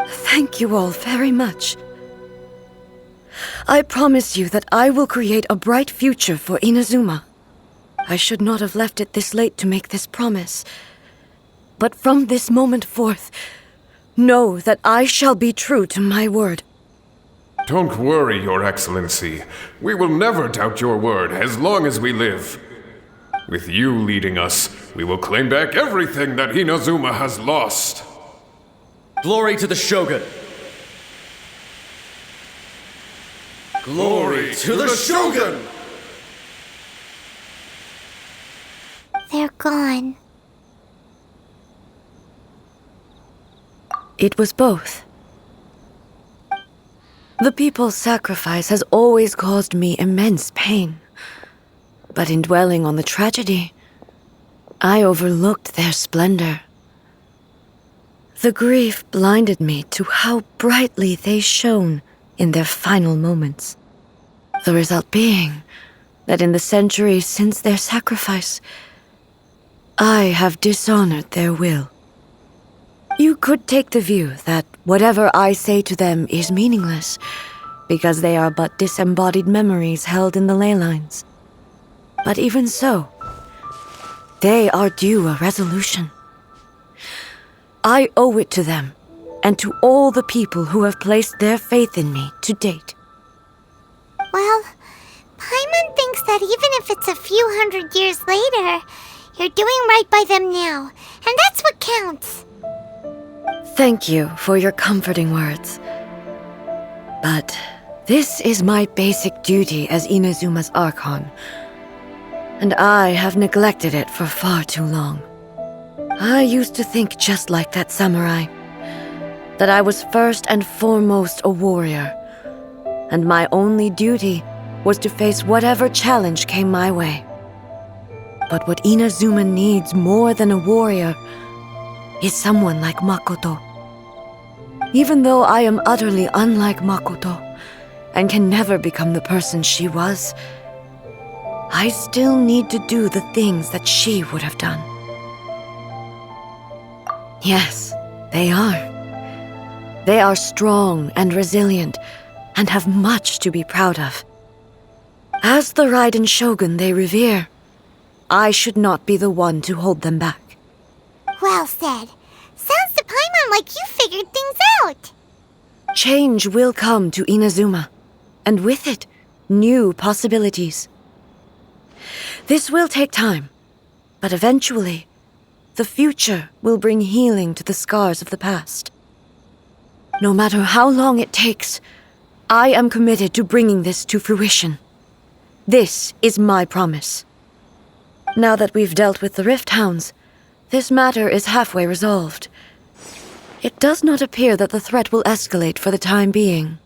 Thank you all very much. I promise you that I will create a bright future for Inazuma. I should not have left it this late to make this promise. But from this moment forth, know that I shall be true to my word. Don't worry, Your Excellency. We will never doubt your word as long as we live. With you leading us, we will claim back everything that Inazuma has lost. Glory to the Shogun! Glory to the Shogun! They're gone. It was both. The people's sacrifice has always caused me immense pain. But in dwelling on the tragedy, I overlooked their splendor. The grief blinded me to how brightly they shone in their final moments. The result being that in the centuries since their sacrifice, I have dishonored their will. You could take the view that whatever I say to them is meaningless, because they are but disembodied memories held in the ley lines. But even so, they are due a resolution. I owe it to them, and to all the people who have placed their faith in me to date. Well, Paimon thinks that even if it's a few hundred years later, you're doing right by them now, and that's what counts. Thank you for your comforting words. But this is my basic duty as Inazuma's Archon, and I have neglected it for far too long. I used to think just like that samurai, that I was first and foremost a warrior, and my only duty was to face whatever challenge came my way. But what Inazuma needs more than a warrior is someone like Makoto. Even though I am utterly unlike Makoto and can never become the person she was, I still need to do the things that she would have done. Yes, they are. They are strong and resilient and have much to be proud of. As the Raiden Shogun they revere, I should not be the one to hold them back. Well said. Sounds to Paimon like you figured things out. Change will come to Inazuma, and with it, new possibilities. This will take time, but eventually, the future will bring healing to the scars of the past. No matter how long it takes, I am committed to bringing this to fruition. This is my promise. Now that we've dealt with the Rift Hounds, this matter is halfway resolved. It does not appear that the threat will escalate for the time being.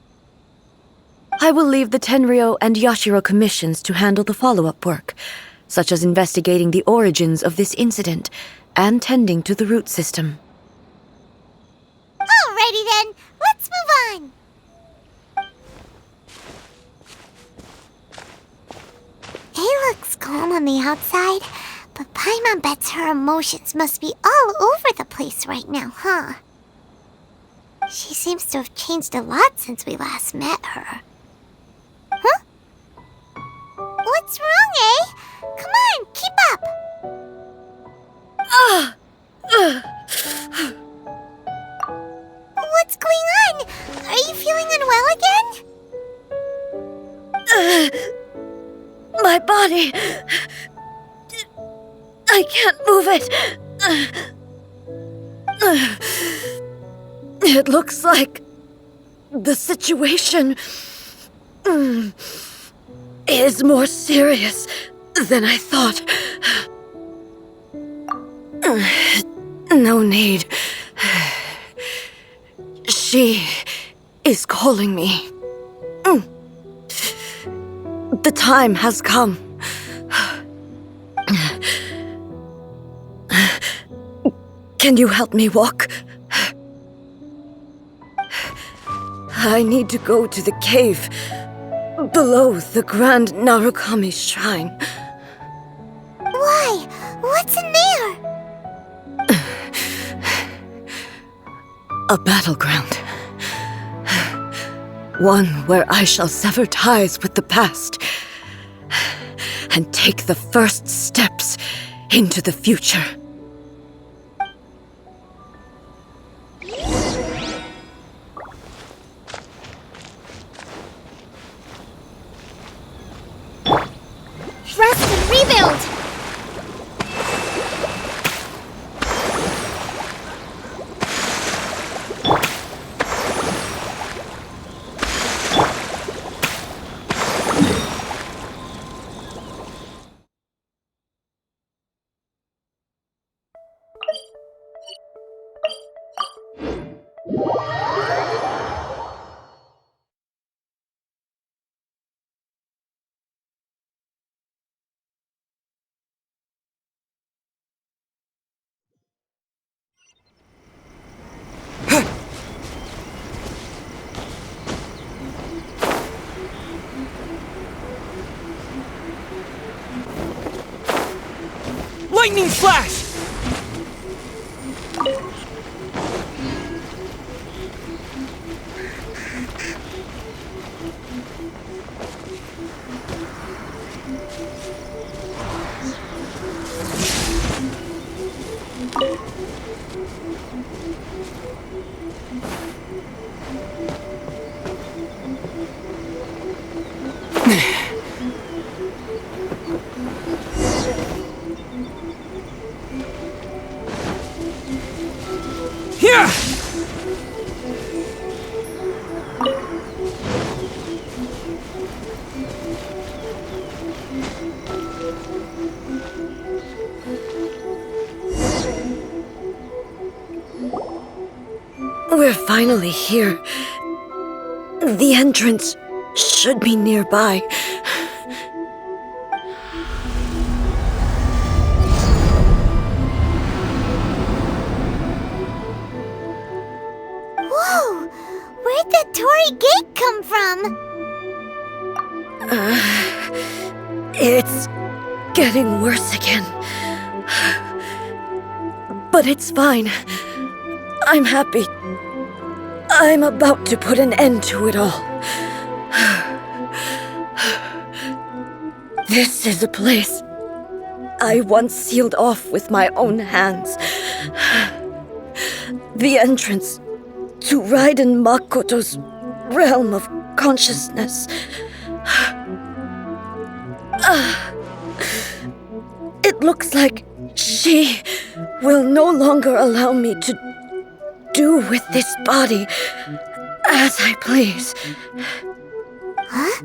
I will leave the Tenryo and Yashiro commissions to handle the follow-up work, such as investigating the origins of this incident and tending to the root system. Alrighty then, let's move on. He looks calm on the outside, but Paimon bets her emotions must be all over the place right now, huh? She seems to have changed a lot since we last met her. Huh? What's wrong, eh? Come on, keep up! What's going on? Are you feeling unwell again? My body... I can't move it. It looks like the situation is more serious than I thought. No need. She is calling me. The time has come. Can you help me walk? I need to go to the cave below the Grand Narukami Shrine. Why? What's in there? A battleground. One where I shall sever ties with the past and take the first steps into the future. Rest and rebuild! Lightning flash! Here! We're finally here. The entrance should be nearby. Whoa! Where'd the Torii Gate come from? It's getting worse again. But it's fine. I'm happy. I'm about to put an end to it all. This is a place I once sealed off with my own hands. The entrance to Ryden Makoto's realm of consciousness. It looks like she will no longer allow me to do with this body as I please. Huh?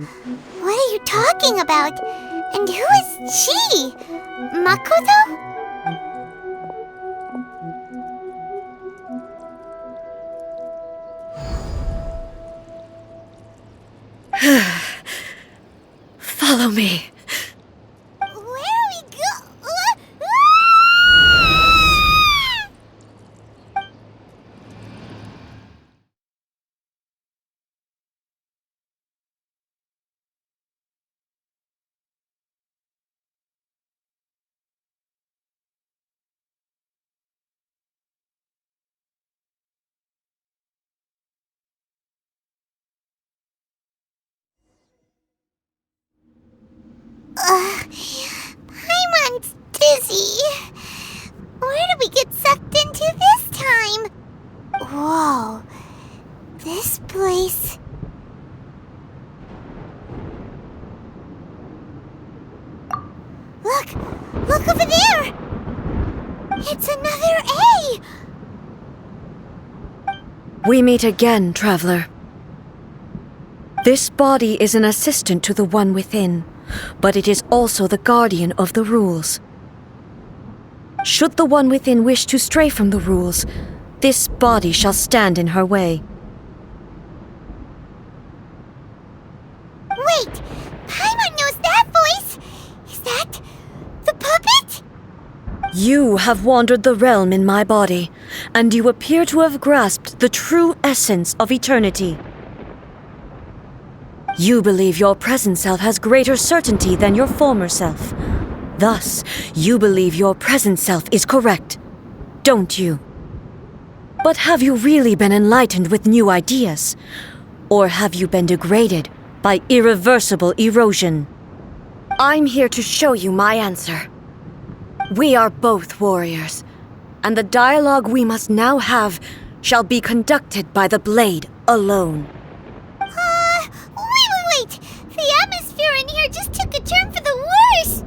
What are you talking about? And who is she? Makoto? Follow me. Where are we Paimon's dizzy. Where did we get sucked into this time? Whoa. This place... Look! Look over there! It's another A! We meet again, traveler. This body is an assistant to the one within, but it is also the guardian of the rules. Should the one within wish to stray from the rules, this body shall stand in her way. Wait! Paimon knows that voice! Is that the puppet? You have wandered the realm in my body, and you appear to have grasped the true essence of eternity. You believe your present self has greater certainty than your former self. Thus, you believe your present self is correct, don't you? But have you really been enlightened with new ideas? Or have you been degraded by irreversible erosion? I'm here to show you my answer. We are both warriors, and the dialogue we must now have shall be conducted by the blade alone. Wait! The atmosphere in here just took a turn for the worse!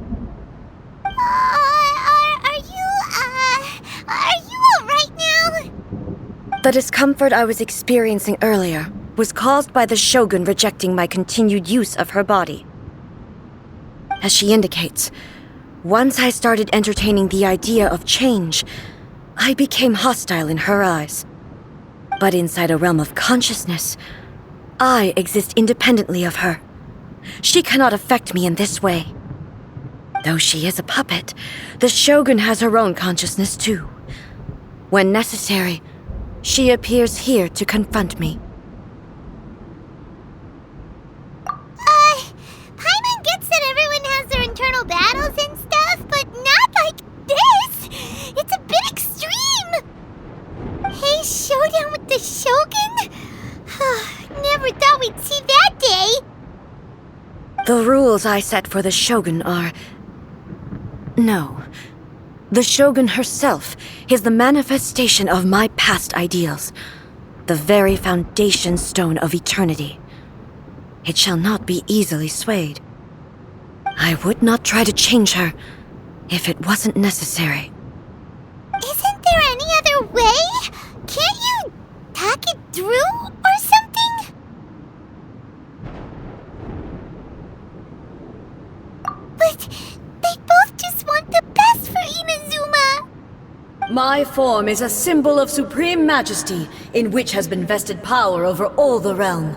Are you alright now? The discomfort I was experiencing earlier was caused by the Shogun rejecting my continued use of her body. As she indicates, once I started entertaining the idea of change, I became hostile in her eyes. But inside a realm of consciousness, I exist independently of her. She cannot affect me in this way. Though she is a puppet, the Shogun has her own consciousness too. When necessary, she appears here to confront me. Paimon gets that everyone has their internal battles and stuff, but not like this! It's a bit extreme! Hey, showdown with the Shogun? Never thought we'd see that day! The rules I set for the Shogun are... No. The Shogun herself is the manifestation of my past ideals, the very foundation stone of eternity. It shall not be easily swayed. I would not try to change her if it wasn't necessary. Isn't there any other way? Can't you talk it through or something? But they both just want the best for Inazuma. My form is a symbol of supreme majesty in which has been vested power over all the realm.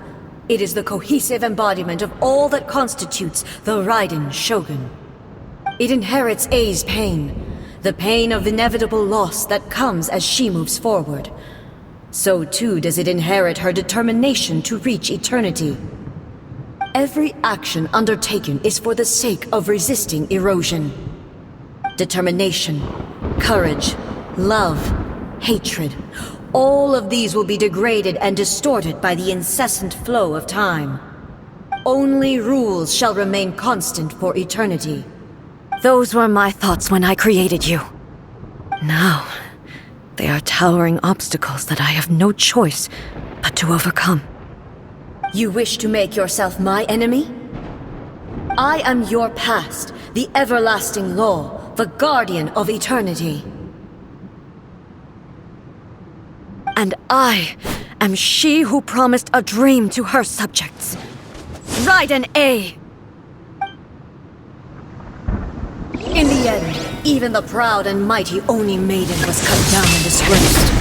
It is the cohesive embodiment of all that constitutes the Raiden Shogun. It inherits Ei's pain, the pain of inevitable loss that comes as she moves forward. So too does it inherit her determination to reach eternity. Every action undertaken is for the sake of resisting erosion. Determination, courage, love, hatred, all of these will be degraded and distorted by the incessant flow of time. Only rules shall remain constant for eternity. Those were my thoughts when I created you. Now, they are towering obstacles that I have no choice but to overcome. You wish to make yourself my enemy? I am your past, the everlasting law, the guardian of eternity. And I am she who promised a dream to her subjects. Ryden A. In the end, even the proud and mighty Oni Maiden was cut down and disgraced.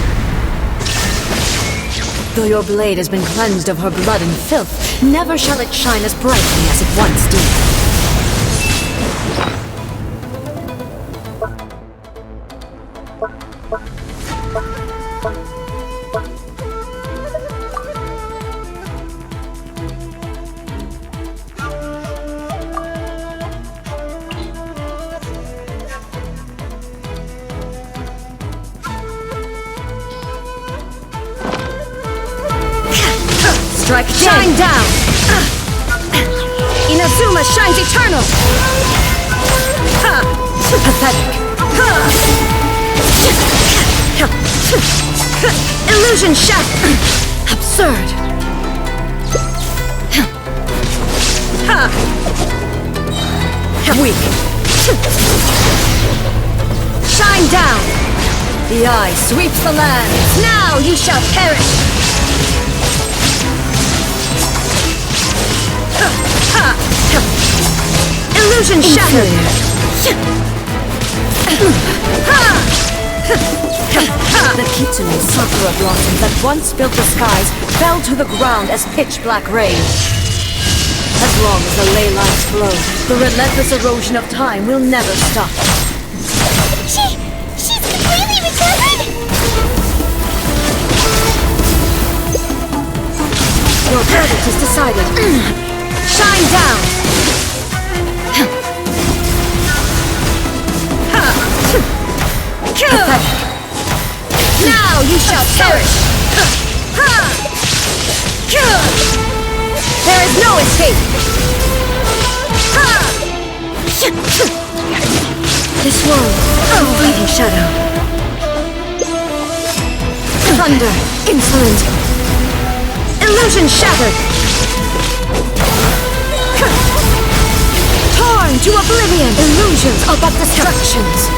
Though your blade has been cleansed of her blood and filth, never shall it shine as brightly as it once did. Strike shine down! Inazuma shines eternal! Pathetic! Illusion shattered! Absurd! Weak! Shine down! The eye sweeps the land! Now you shall perish! Illusion shattered! The Kitsune sakura blossoms that once filled the skies fell to the ground as pitch-black rain. As long as the ley lines flow, the relentless erosion of time will never stop. She's completely recovered? Your verdict is decided. Shine down! Pathetic. Now you shall perish! There is no escape! This world, a fleeting shadow. Thunder, insolent. Illusion shattered. Torn to oblivion. Illusions are but distractions.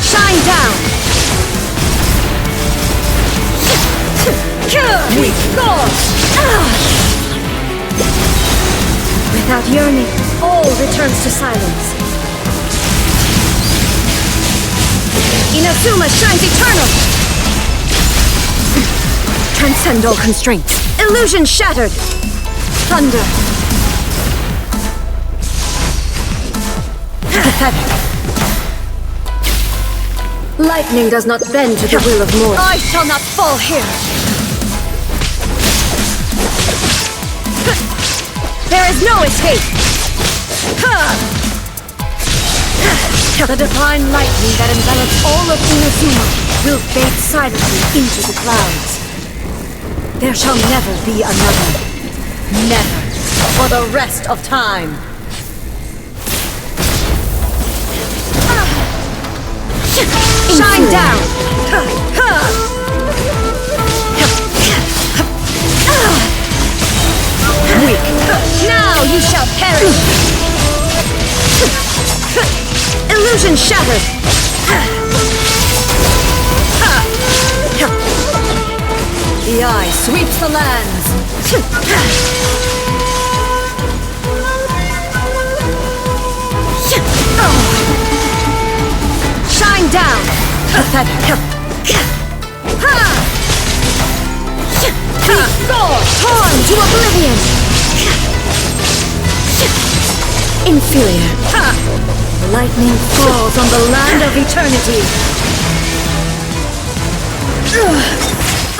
Shine down! Weak gods! Without yearning, all returns to silence. Inazuma shines eternal! Transcend all constraints. Illusion shattered! Thunder. Pathetic. Lightning does not bend to the will of mortals. I shall not fall here! There is no escape! The divine lightning that envelops all of Inazuma will fade silently into the clouds. There shall never be another. Never. For the rest of time. Shine down! Weak. Now you shall perish! Illusion shattered! The eye sweeps the lands! Shine down! Pathetic! Torn to oblivion! Inferior! Lightning falls on the land of eternity!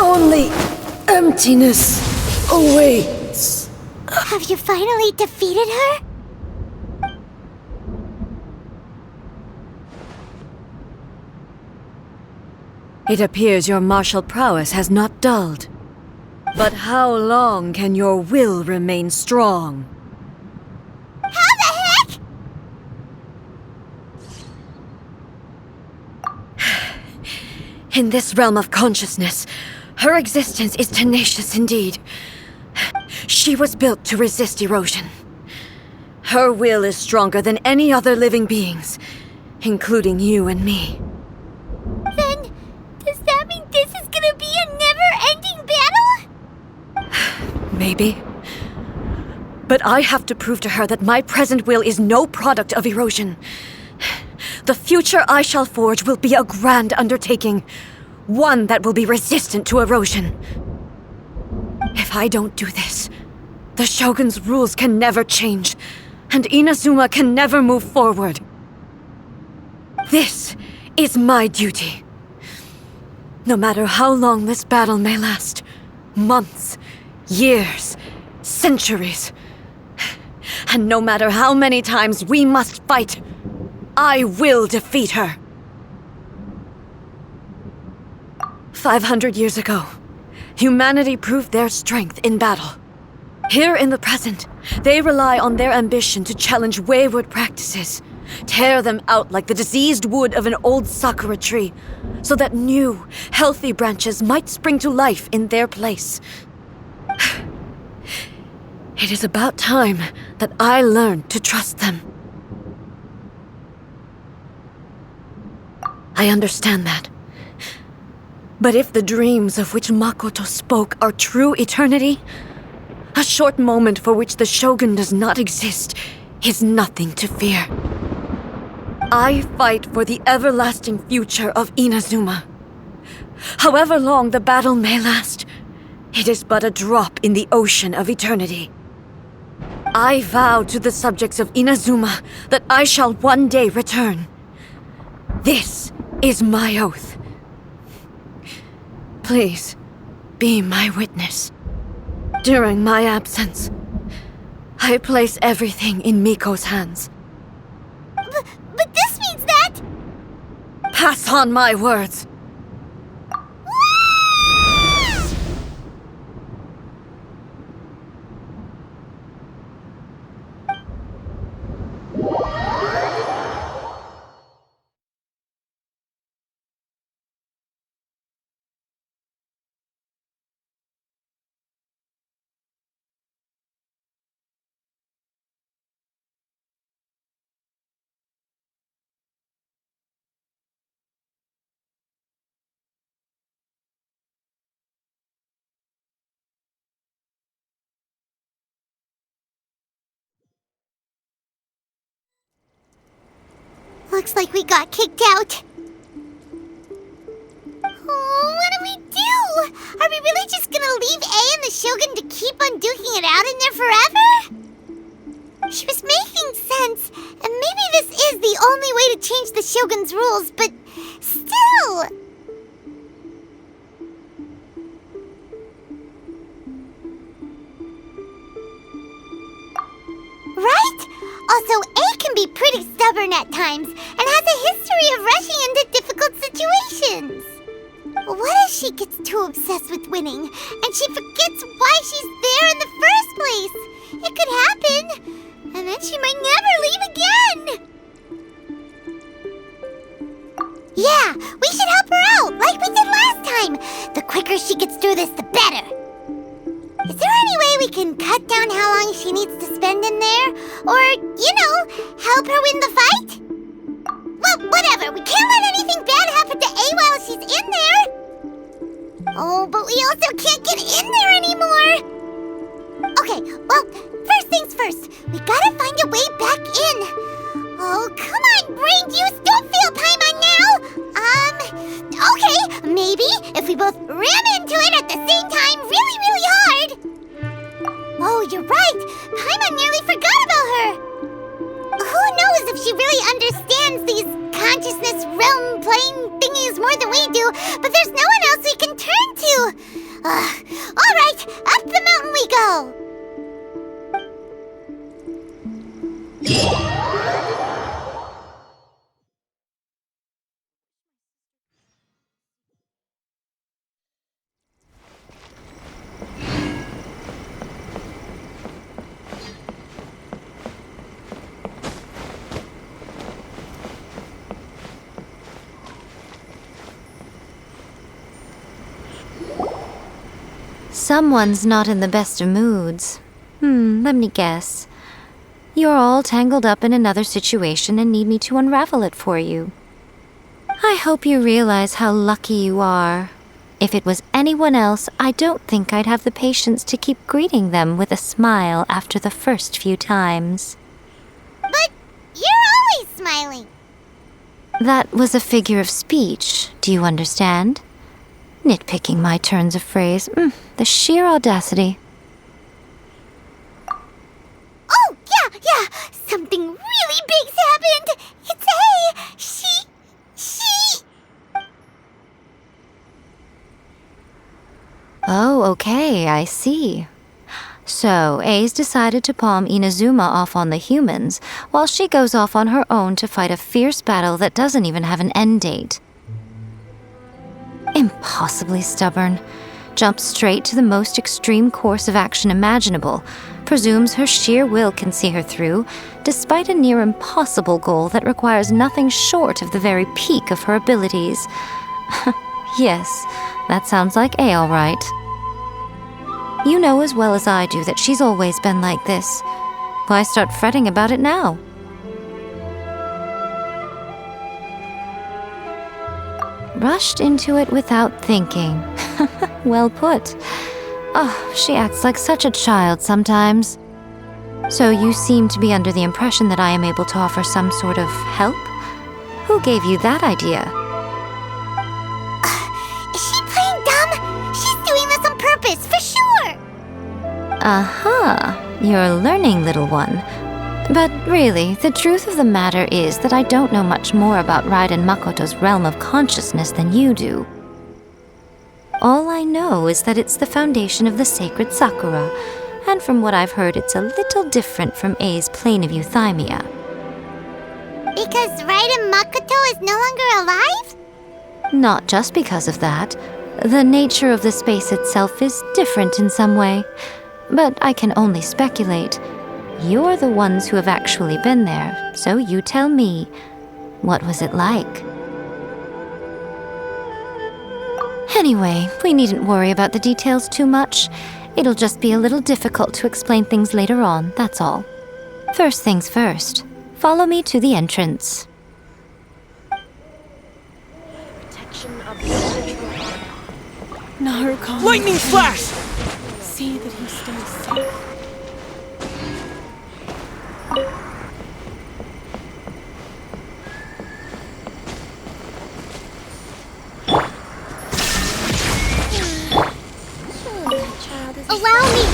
Only emptiness awaits! Have you finally defeated her? It appears your martial prowess has not dulled. But how long can your will remain strong? How the heck? In this realm of consciousness, her existence is tenacious indeed. She was built to resist erosion. Her will is stronger than any other living being's, including you and me. Then, does that mean this is gonna be a never-ending battle? Maybe. But I have to prove to her that my present will is no product of erosion. The future I shall forge will be a grand undertaking, one that will be resistant to erosion. If I don't do this, the Shogun's rules can never change, and Inazuma can never move forward. This is my duty. No matter how long this battle may last, months, years, centuries, and no matter how many times we must fight, I will defeat her. 500 years ago, humanity proved their strength in battle. Here in the present, they rely on their ambition to challenge wayward practices, tear them out like the diseased wood of an old sakura tree, so that new, healthy branches might spring to life in their place. It is about time that I learned to trust them. I understand that. But if the dreams of which Makoto spoke are true eternity, a short moment for which the Shogun does not exist is nothing to fear. I fight for the everlasting future of Inazuma. However long the battle may last, it is but a drop in the ocean of eternity. I vow to the subjects of Inazuma that I shall one day return. This is my oath. Please, be my witness. During my absence, I place everything in Miko's hands. But this means that... Pass on my words. Looks like we got kicked out. Oh, what do we do? Are we really just gonna leave A and the Shogun to keep on duking it out in there forever? She was making sense, and maybe this is the only way to change the Shogun's rules, but still... Right? Also, A can be pretty stubborn at times, and has a history of rushing into difficult situations. What if she gets too obsessed with winning, and she forgets why she's there in the first place? It could happen, and then she might never leave again. Yeah, we should help her out, like we did last time. The quicker she gets through this, the better. Is there any way we can cut down how long she needs to spend in there? Or, help her win the fight? Well, whatever. We can't let anything bad happen to A while she's in there. Oh, but we also can't get in there anymore. Okay, well, first things first. We gotta find a way back in. Oh, come on, brain juice. Don't feel Paimon now. Okay, maybe if we both ram into it at the same time really, really hard. Oh, you're right. Paimon nearly forgot about her. Who knows if she really understands these consciousness realm plane thingies more than we do, but there's no one else we can turn to. All right, up the mountain we go. Someone's not in the best of moods. Let me guess. You're all tangled up in another situation and need me to unravel it for you. I hope you realize how lucky you are. If it was anyone else, I don't think I'd have the patience to keep greeting them with a smile after the first few times. But you're always smiling. That was a figure of speech, do you understand? Nitpicking my turns of phrase. The sheer audacity. Oh, yeah. Something really big's happened. It's A. She... Oh, okay, I see. So, A's decided to palm Inazuma off on the humans, while she goes off on her own to fight a fierce battle that doesn't even have an end date. Impossibly stubborn. Jumps straight to the most extreme course of action imaginable. Presumes her sheer will can see her through, despite a near impossible goal that requires nothing short of the very peak of her abilities. Yes, that sounds like A, all right. You know as well as I do that she's always been like this. Why start fretting about it now? Rushed into it without thinking. Well put. Oh, she acts like such a child sometimes. So you seem to be under the impression that I am able to offer some sort of help? Who gave you that idea? Is she playing dumb? She's doing this on purpose, for sure! Aha, you're learning, little one. But really, the truth of the matter is that I don't know much more about Ryden Makoto's realm of consciousness than you do. All I know is that it's the foundation of the sacred Sakura, and from what I've heard, it's a little different from A's plane of euthymia. Because Ryden Makoto is no longer alive? Not just because of that. The nature of the space itself is different in some way. But I can only speculate. You're the ones who have actually been there, so you tell me, what was it like? Anyway, we needn't worry about the details too much. It'll just be a little difficult to explain things later on, that's all. First things first, follow me to the entrance. Protection of the Naruko. Lightning flash! See that he stays safe. Allow me!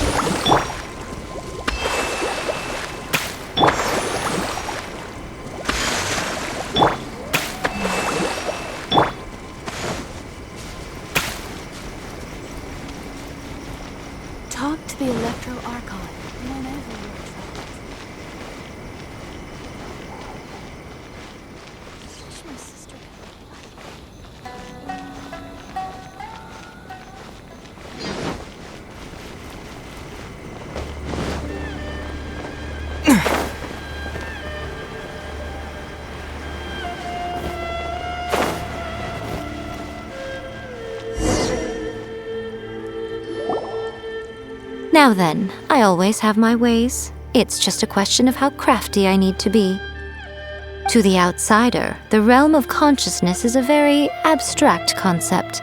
Talk to the Electro Archon whenever you're troubled. My sister. Now then, I always have my ways. It's just a question of how crafty I need to be. To the outsider, the realm of consciousness is a very abstract concept.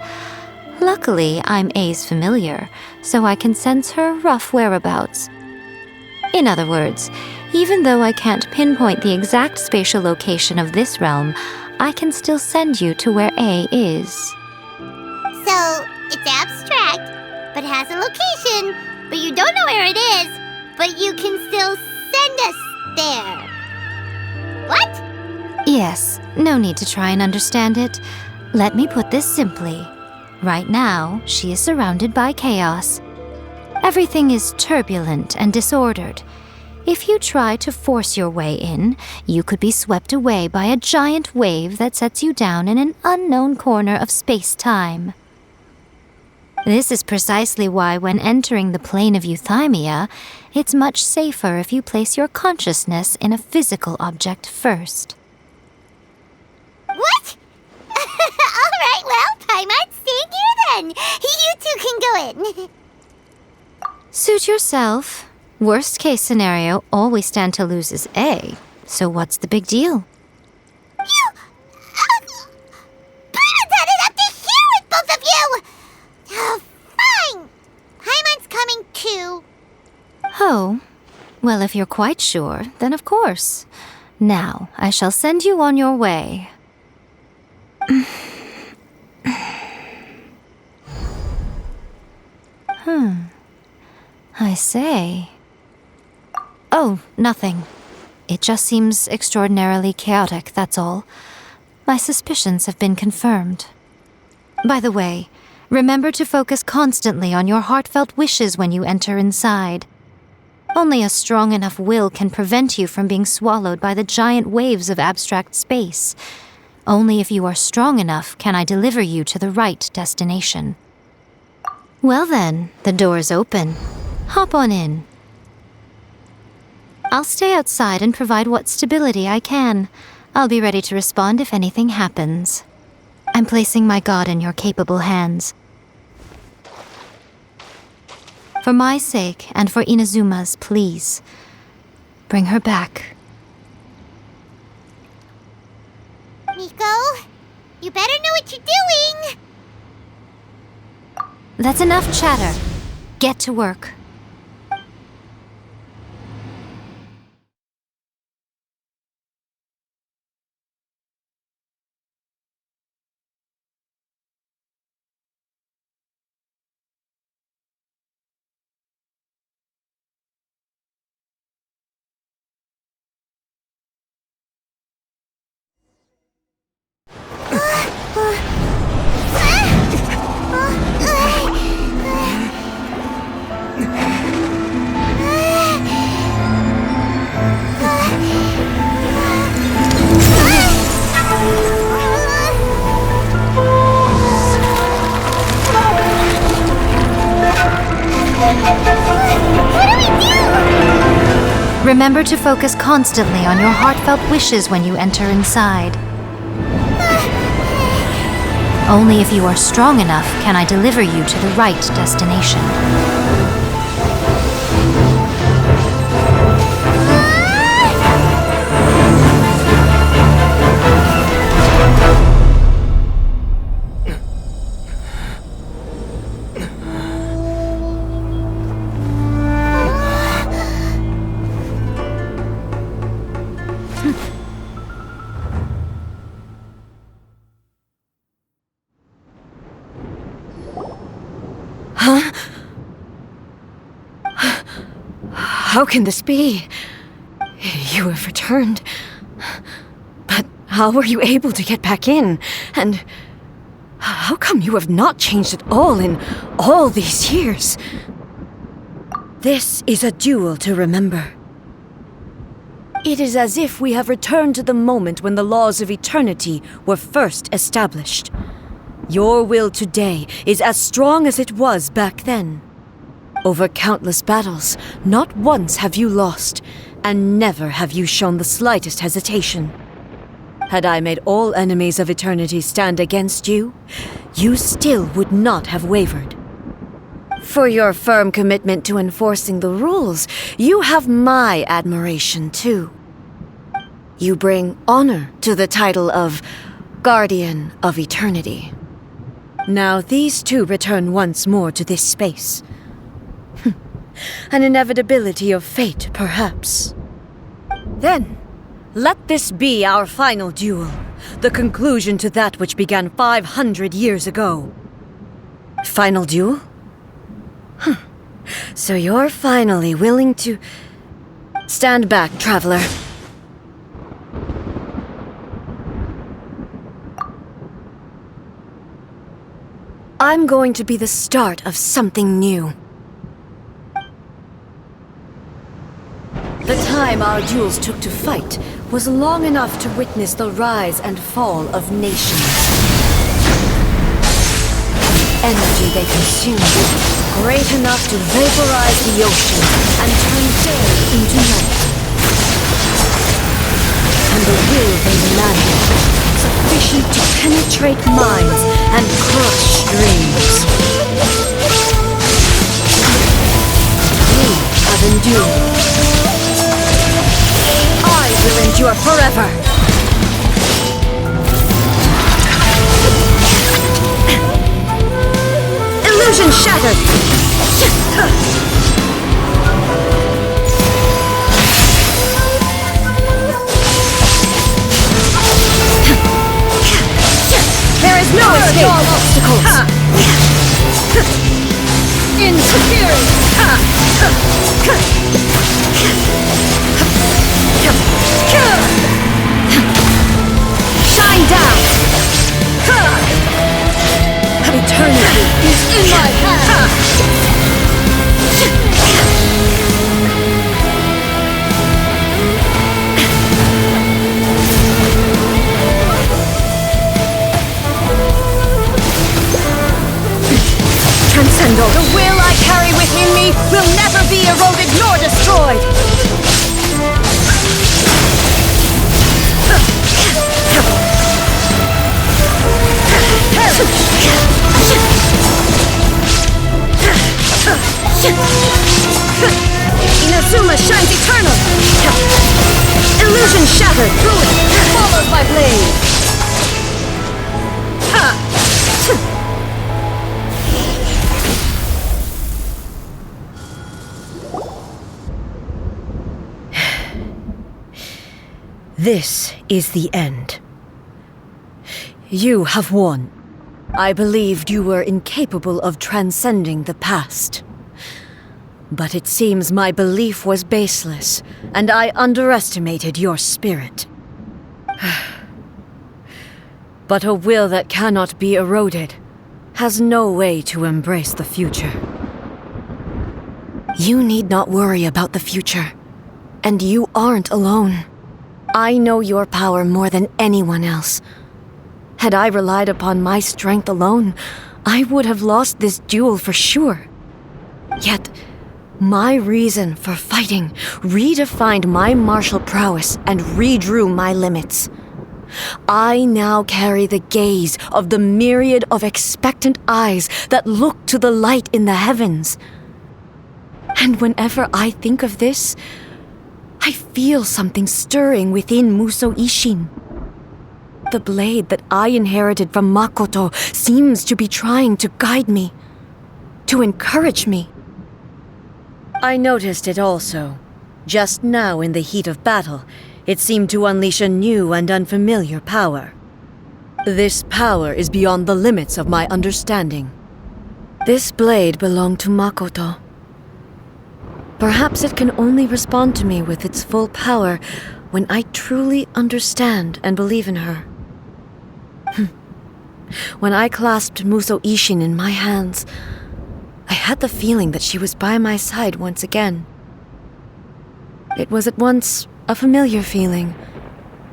Luckily, I'm A's familiar, so I can sense her rough whereabouts. In other words, even though I can't pinpoint the exact spatial location of this realm, I can still send you to where A is. So, it's abstract, but has a location. But you don't know where it is, but you can still send us there. What? Yes, no need to try and understand it. Let me put this simply. Right now, she is surrounded by chaos. Everything is turbulent and disordered. If you try to force your way in, you could be swept away by a giant wave that sets you down in an unknown corner of space-time. This is precisely why when entering the plane of euthymia, it's much safer if you place your consciousness in a physical object first. What? Alright, well, I might stand here then. You two can go in. Suit yourself. Worst case scenario, all we stand to lose is A. So what's the big deal? You... Bernadette, up to here with both of you! Oh, fine! Paimon's coming too. Oh, well, if you're quite sure, then of course. Now, I shall send you on your way. I say. Oh, nothing. It just seems extraordinarily chaotic, that's all. My suspicions have been confirmed. By the way, remember to focus constantly on your heartfelt wishes when you enter inside. Only a strong enough will can prevent you from being swallowed by the giant waves of abstract space. Only if you are strong enough can I deliver you to the right destination. Well then, the door's open. Hop on in. I'll stay outside and provide what stability I can. I'll be ready to respond if anything happens. I'm placing my god in your capable hands. For my sake and for Inazuma's, please, bring her back. Miko, you better know what you're doing! That's enough chatter. Get to work. Remember to focus constantly on your heartfelt wishes when you enter inside. Only if you are strong enough can I deliver you to the right destination. How can this be? You have returned. But how were you able to get back in? And how come you have not changed at all in all these years? This is a duel to remember. It is as if we have returned to the moment when the laws of eternity were first established. Your will today is as strong as it was back then. Over countless battles, not once have you lost, and never have you shown the slightest hesitation. Had I made all enemies of eternity stand against you, you still would not have wavered. For your firm commitment to enforcing the rules, you have my admiration too. You bring honor to the title of Guardian of Eternity. Now these two return once more to this space. An inevitability of fate, perhaps. Then, let this be our final duel, the conclusion to that which began 500 years ago. Final duel? So you're finally willing to... Stand back, traveler. I'm going to be the start of something new. The time our duels took to fight was long enough to witness the rise and fall of nations. The energy they consumed, great enough to vaporize the ocean and turn day into night. And the will they demanded, sufficient to penetrate minds and crush dreams. We have endured. I will endure forever! Illusion shattered! There is no escape! All obstacles! Insuperior! Shine down! Eternity is in my hand! Transcendal! The will I carry within me will never be eroded nor destroyed! Inazuma shines eternal! Illusion shattered! Ruin follows my blade! This is the end. You have won. I believed you were incapable of transcending the past. But it seems my belief was baseless, and I underestimated your spirit. But a will that cannot be eroded has no way to embrace the future. You need not worry about the future, and you aren't alone. I know your power more than anyone else. Had I relied upon my strength alone, I would have lost this duel for sure. Yet, My reason for fighting redefined my martial prowess and redrew my limits. I now carry the gaze of the myriad of expectant eyes that look to the light in the heavens. And whenever I think of this, I feel something stirring within Musou Ishin. The blade that I inherited from Makoto seems to be trying to guide me, to encourage me. I noticed it also. Just now in the heat of battle, it seemed to unleash a new and unfamiliar power. This power is beyond the limits of my understanding. This blade belonged to Makoto. Perhaps it can only respond to me with its full power when I truly understand and believe in her. When I clasped Musou Ishin in my hands, I had the feeling that she was by my side once again. It was at once a familiar feeling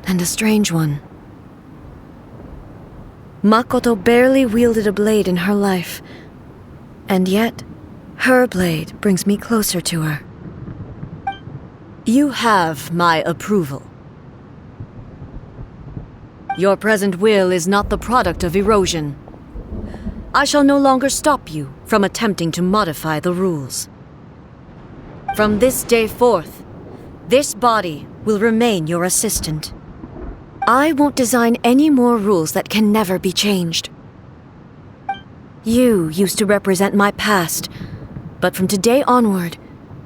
and a strange one. Makoto barely wielded a blade in her life, and yet her blade brings me closer to her. You have my approval. Your present will is not the product of erosion. I shall no longer stop you from attempting to modify the rules. From this day forth, this body will remain your assistant. I won't design any more rules that can never be changed. You used to represent my past, but from today onward,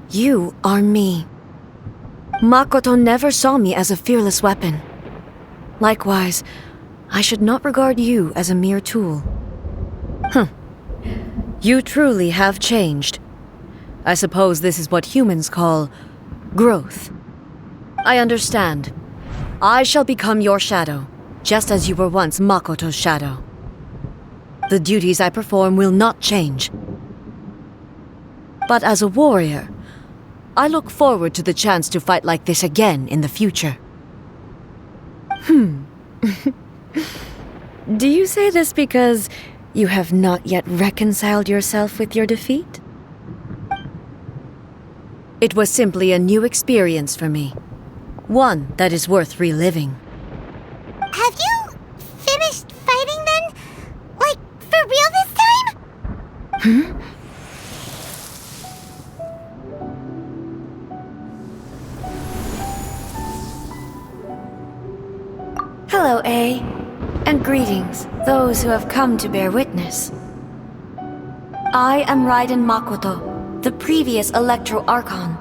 you are me. Makoto never saw me as a fearless weapon. Likewise, I should not regard you as a mere tool. You truly have changed. I suppose this is what humans call growth. I understand. I shall become your shadow, just as you were once Makoto's shadow. The duties I perform will not change. But as a warrior, I look forward to the chance to fight like this again in the future. Do you say this because you have not yet reconciled yourself with your defeat? It was simply a new experience for me. One that is worth reliving. Have you finished fighting then? Like, for real this time? Hello, A. And greetings, those who have come to bear witness. I am Ryden Makoto, the previous Electro Archon,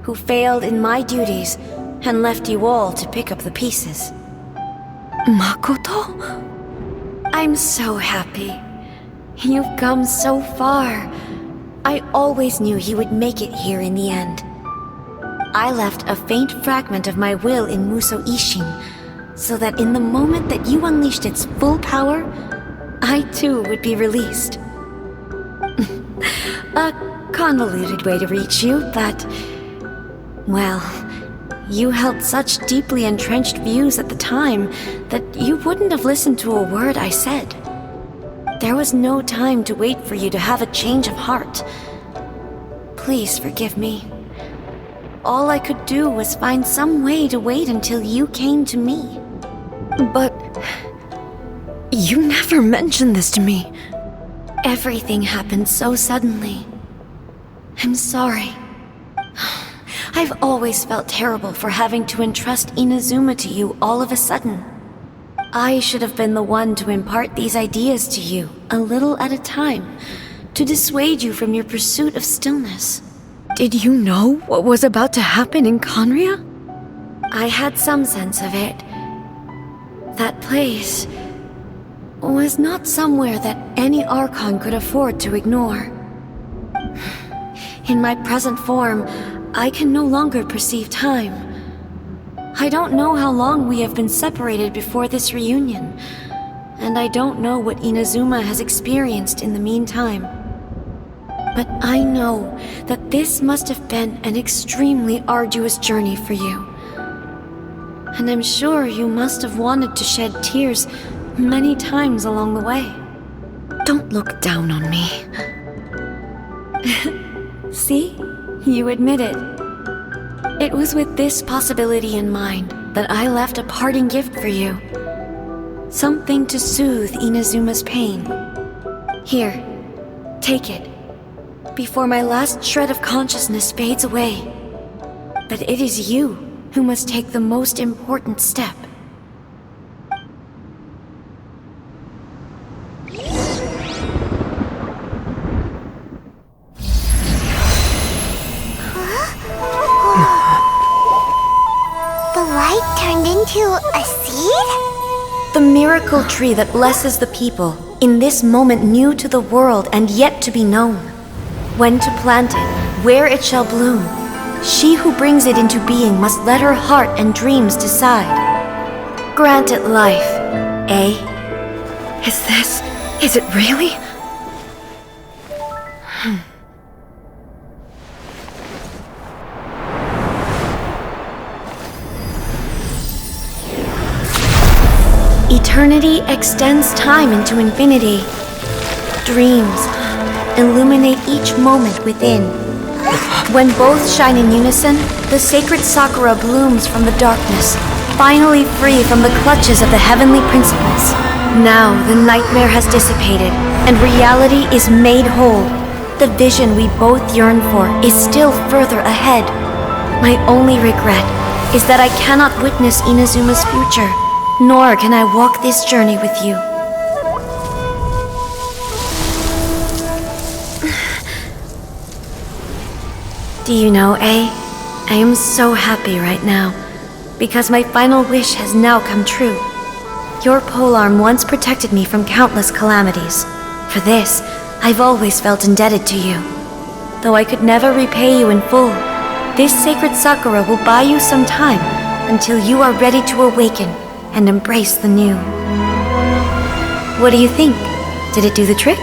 who failed in my duties and left you all to pick up the pieces. Makoto? I'm so happy. You've come so far. I always knew you would make it here in the end. I left a faint fragment of my will in Musou Ishin, so that in the moment that you unleashed its full power, I too would be released. A convoluted way to reach you, but... well, you held such deeply entrenched views at the time that you wouldn't have listened to a word I said. There was no time to wait for you to have a change of heart. Please forgive me. All I could do was find some way to wait until you came to me. But... you never mentioned this to me. Everything happened so suddenly. I'm sorry. I've always felt terrible for having to entrust Inazuma to you all of a sudden. I should have been the one to impart these ideas to you, a little at a time, to dissuade you from your pursuit of stillness. Did you know what was about to happen in Conria? I had some sense of it. That place was not somewhere that any Archon could afford to ignore. In my present form, I can no longer perceive time. I don't know how long we have been separated before this reunion, and I don't know what Inazuma has experienced in the meantime. But I know that this must have been an extremely arduous journey for you. And I'm sure you must have wanted to shed tears many times along the way. Don't look down on me. See? You admit it. It was with this possibility in mind that I left a parting gift for you. Something to soothe Inazuma's pain. Here, take it, before my last shred of consciousness fades away. But it is you who must take the most important step. The light turned into a seed? The miracle tree that blesses the people, in this moment new to the world and yet to be known. When to plant it, where it shall bloom. She who brings it into being must let her heart and dreams decide. Grant it life, eh? Is it really? Eternity extends time into infinity. Dreams illuminate each moment within. When both shine in unison, the sacred Sakura blooms from the darkness, finally free from the clutches of the heavenly principles. Now the nightmare has dissipated, and reality is made whole. The vision we both yearn for is still further ahead. My only regret is that I cannot witness Inazuma's future, nor can I walk this journey with you. Do you know, I am so happy right now, because my final wish has now come true. Your polearm once protected me from countless calamities. For this, I've always felt indebted to you. Though I could never repay you in full, this sacred Sakura will buy you some time until you are ready to awaken and embrace the new. What do you think? Did it do the trick?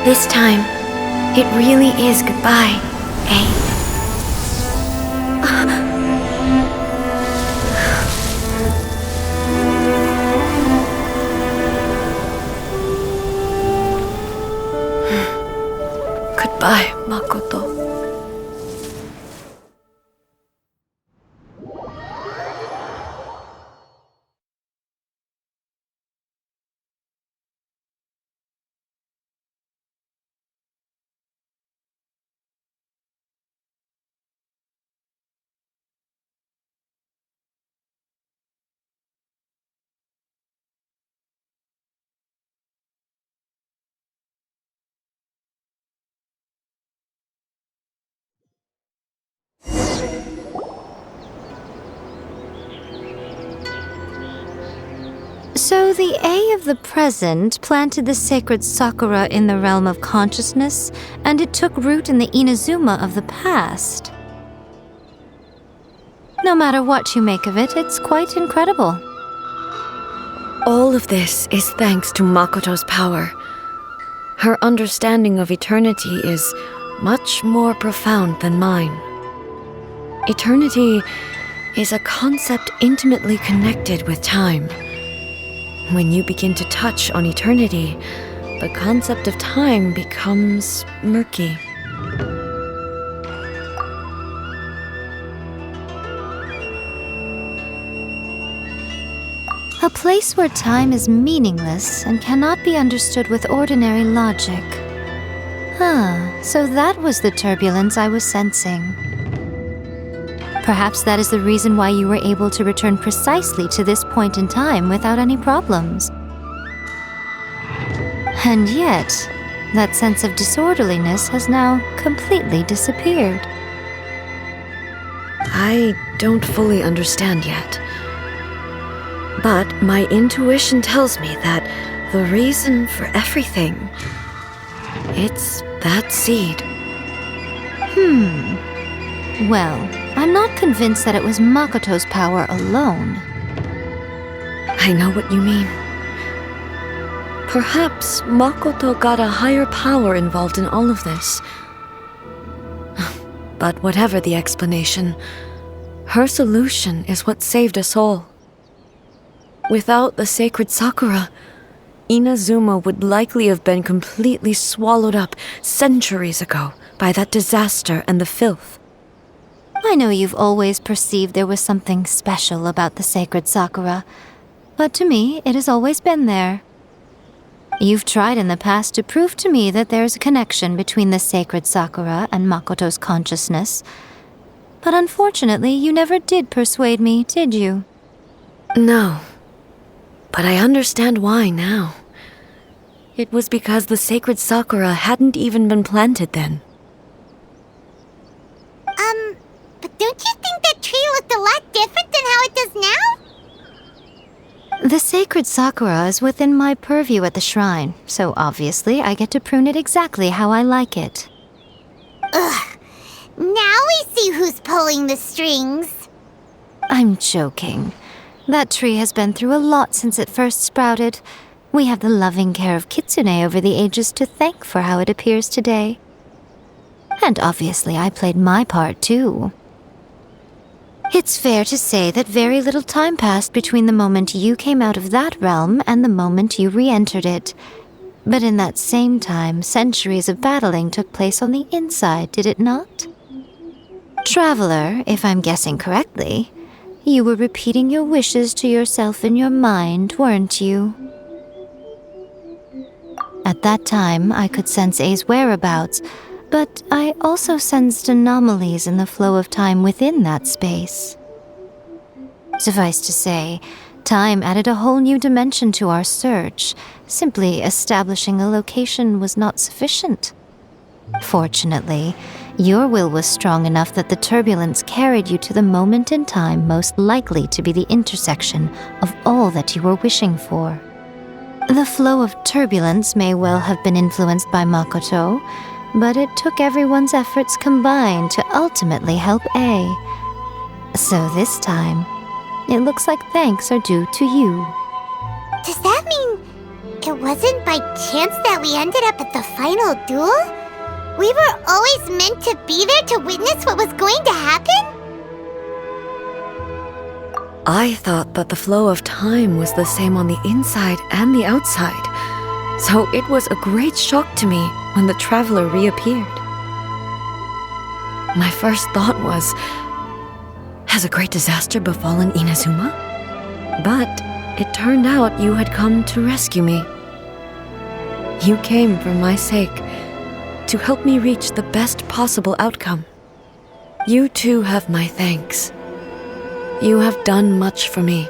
This time, it really is goodbye, eh? Goodbye, Makoto. So the A of the present planted the sacred Sakura in the realm of consciousness, and it took root in the Inazuma of the past. No matter what you make of it, it's quite incredible. All of this is thanks to Makoto's power. Her understanding of eternity is much more profound than mine. Eternity is a concept intimately connected with time. When you begin to touch on eternity, the concept of time becomes murky. A place where time is meaningless and cannot be understood with ordinary logic. So that was the turbulence I was sensing. Perhaps that is the reason why you were able to return precisely to this point in time without any problems. And yet, that sense of disorderliness has now completely disappeared. I don't fully understand yet. But my intuition tells me that the reason for everything, it's that seed. Well, I'm not convinced that it was Makoto's power alone. I know what you mean. Perhaps Makoto got a higher power involved in all of this. But whatever the explanation, her solution is what saved us all. Without the sacred Sakura, Inazuma would likely have been completely swallowed up centuries ago by that disaster and the filth. I know you've always perceived there was something special about the sacred Sakura, but to me, it has always been there. You've tried in the past to prove to me that there's a connection between the sacred Sakura and Makoto's consciousness, but unfortunately, you never did persuade me, did you? No, but I understand why now. It was because the sacred Sakura hadn't even been planted then. But don't you think that tree looked a lot different than how it does now? The sacred Sakura is within my purview at the shrine, so obviously I get to prune it exactly how I like it. Ugh. Now we see who's pulling the strings. I'm joking. That tree has been through a lot since it first sprouted. We have the loving care of Kitsune over the ages to thank for how it appears today. And obviously I played my part too. It's fair to say that very little time passed between the moment you came out of that realm and the moment you re-entered it. But in that same time, centuries of battling took place on the inside, did it not? Traveler, if I'm guessing correctly, you were repeating your wishes to yourself in your mind, weren't you? At that time, I could sense A's whereabouts, but I also sensed anomalies in the flow of time within that space. Suffice to say, time added a whole new dimension to our search. Simply establishing a location was not sufficient. Fortunately, your will was strong enough that the turbulence carried you to the moment in time most likely to be the intersection of all that you were wishing for. The flow of turbulence may well have been influenced by Makoto, but it took everyone's efforts combined to ultimately help A. So this time, it looks like thanks are due to you. Does that mean it wasn't by chance that we ended up at the final duel? We were always meant to be there to witness what was going to happen? I thought that the flow of time was the same on the inside and the outside, so it was a great shock to me when the traveler reappeared. My first thought was, has a great disaster befallen Inazuma? But it turned out you had come to rescue me. You came for my sake, to help me reach the best possible outcome. You too have my thanks. You have done much for me,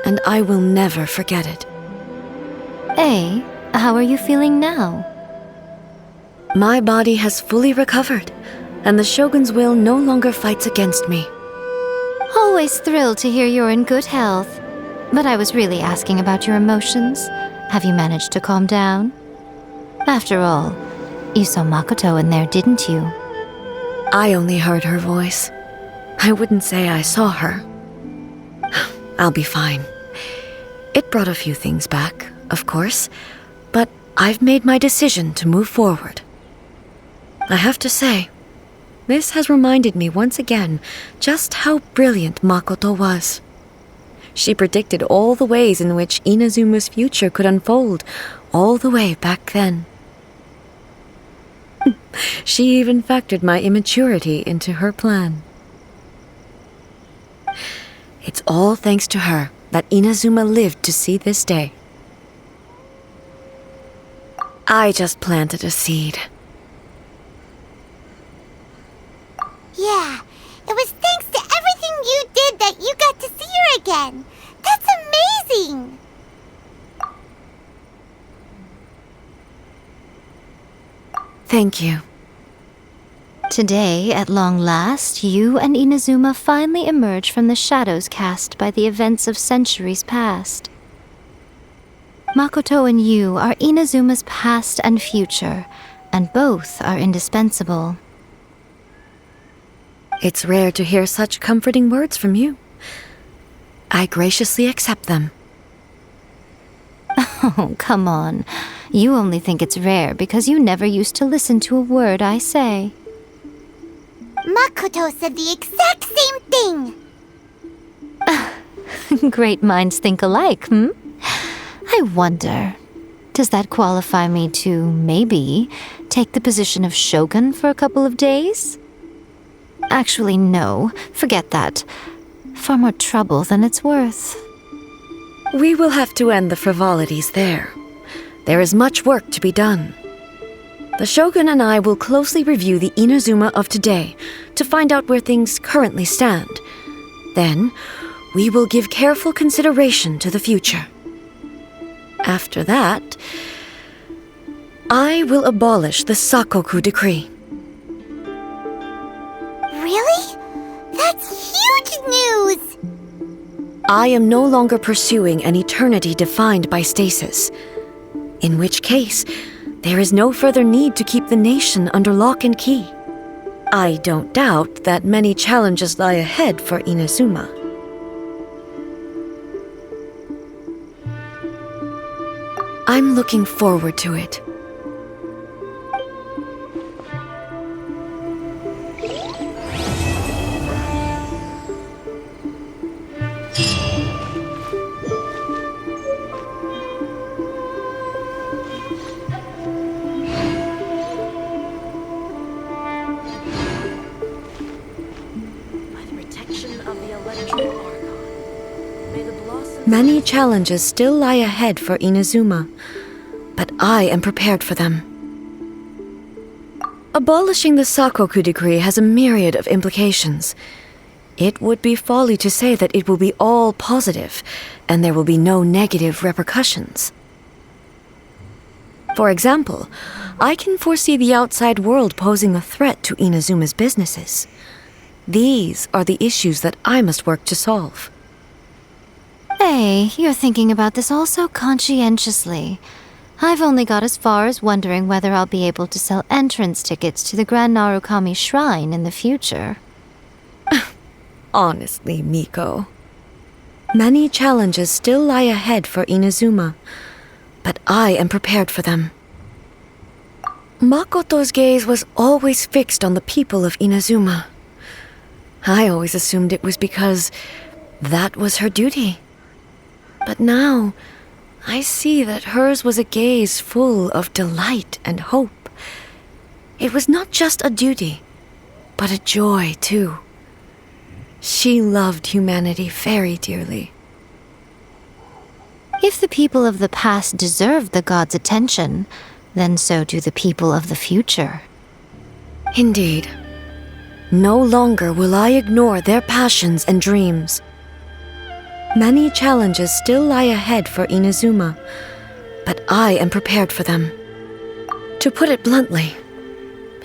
and I will never forget it. A, how are you feeling now? My body has fully recovered, and the Shogun's will no longer fights against me. Always thrilled to hear you're in good health. But I was really asking about your emotions. Have you managed to calm down? After all, you saw Makoto in there, didn't you? I only heard her voice. I wouldn't say I saw her. I'll be fine. It brought a few things back, of course, but I've made my decision to move forward. I have to say, this has reminded me once again just how brilliant Makoto was. She predicted all the ways in which Inazuma's future could unfold, all the way back then. She even factored my immaturity into her plan. It's all thanks to her that Inazuma lived to see this day. I just planted a seed. Yeah, it was thanks to everything you did that you got to see her again. That's amazing! Thank you. Today, at long last, you and Inazuma finally emerge from the shadows cast by the events of centuries past. Makoto and you are Inazuma's past and future, and both are indispensable. It's rare to hear such comforting words from you. I graciously accept them. Oh, come on. You only think it's rare because you never used to listen to a word I say. Makoto said the exact same thing! Great minds think alike, hmm? I wonder, Does that qualify me to, maybe, take the position of Shogun for a couple of days? Actually, no. Forget that. Far more trouble than it's worth. We will have to end the frivolities there. There is much work to be done. The Shogun and I will closely review the Inazuma of today to find out where things currently stand. Then, we will give careful consideration to the future. After that, I will abolish the Sakoku decree. Really? That's huge news! I am no longer pursuing an eternity defined by stasis. In which case, there is no further need to keep the nation under lock and key. I don't doubt that many challenges lie ahead for Inazuma. I'm looking forward to it. Many challenges still lie ahead for Inazuma, but I am prepared for them. Abolishing the Sakoku decree has a myriad of implications. It would be folly to say that it will be all positive, and there will be no negative repercussions. For example, I can foresee the outside world posing a threat to Inazuma's businesses. These are the issues that I must work to solve. Hey, you're thinking about this all so conscientiously. I've only got as far as wondering whether I'll be able to sell entrance tickets to the Grand Narukami Shrine in the future. Honestly, Miko. Many challenges still lie ahead for Inazuma, but I am prepared for them. Makoto's gaze was always fixed on the people of Inazuma. I always assumed it was because that was her duty. But now, I see that hers was a gaze full of delight and hope. It was not just a duty, but a joy, too. She loved humanity very dearly. If the people of the past deserve the god's attention, then so do the people of the future. Indeed. No longer will I ignore their passions and dreams. Many challenges still lie ahead for Inazuma, but I am prepared for them. To put it bluntly,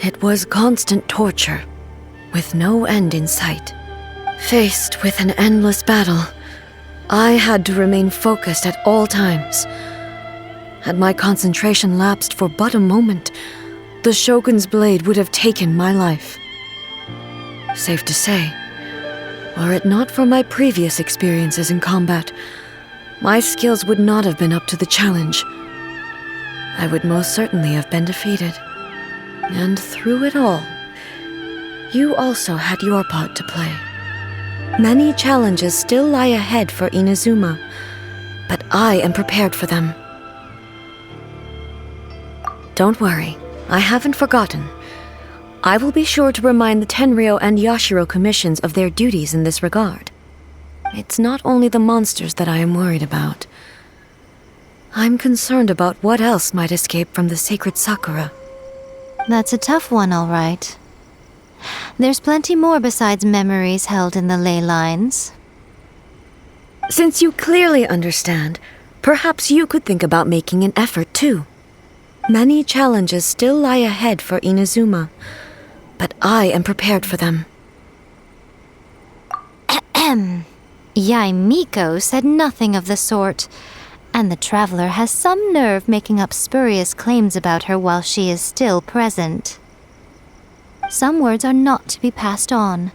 it was constant torture, with no end in sight. Faced with an endless battle, I had to remain focused at all times. Had my concentration lapsed for but a moment, the Shogun's blade would have taken my life. Safe to say, were it not for my previous experiences in combat, my skills would not have been up to the challenge. I would most certainly have been defeated. And through it all, you also had your part to play. Many challenges still lie ahead for Inazuma, but I am prepared for them. Don't worry, I haven't forgotten. I will be sure to remind the Tenryo and Yashiro commissions of their duties in this regard. It's not only the monsters that I am worried about. I'm concerned about what else might escape from the sacred Sakura. That's a tough one, all right. There's plenty more besides memories held in the ley lines. Since you clearly understand, perhaps you could think about making an effort too. Many challenges still lie ahead for Inazuma, but I am prepared for them. Yae Miko said nothing of the sort, and the traveler has some nerve making up spurious claims about her while she is still present. Some words are not to be passed on.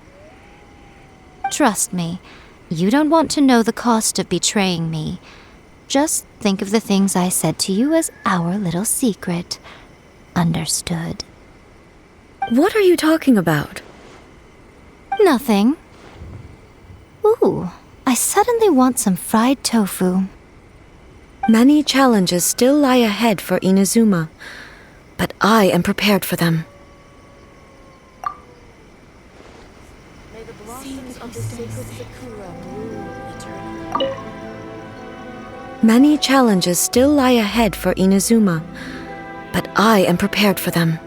Trust me, you don't want to know the cost of betraying me. Just think of the things I said to you as our little secret. Understood? What are you talking about? Nothing. Ooh, I suddenly want some fried tofu. Many challenges still lie ahead for Inazuma, but I am prepared for them. Many challenges still lie ahead for Inazuma, but I am prepared for them.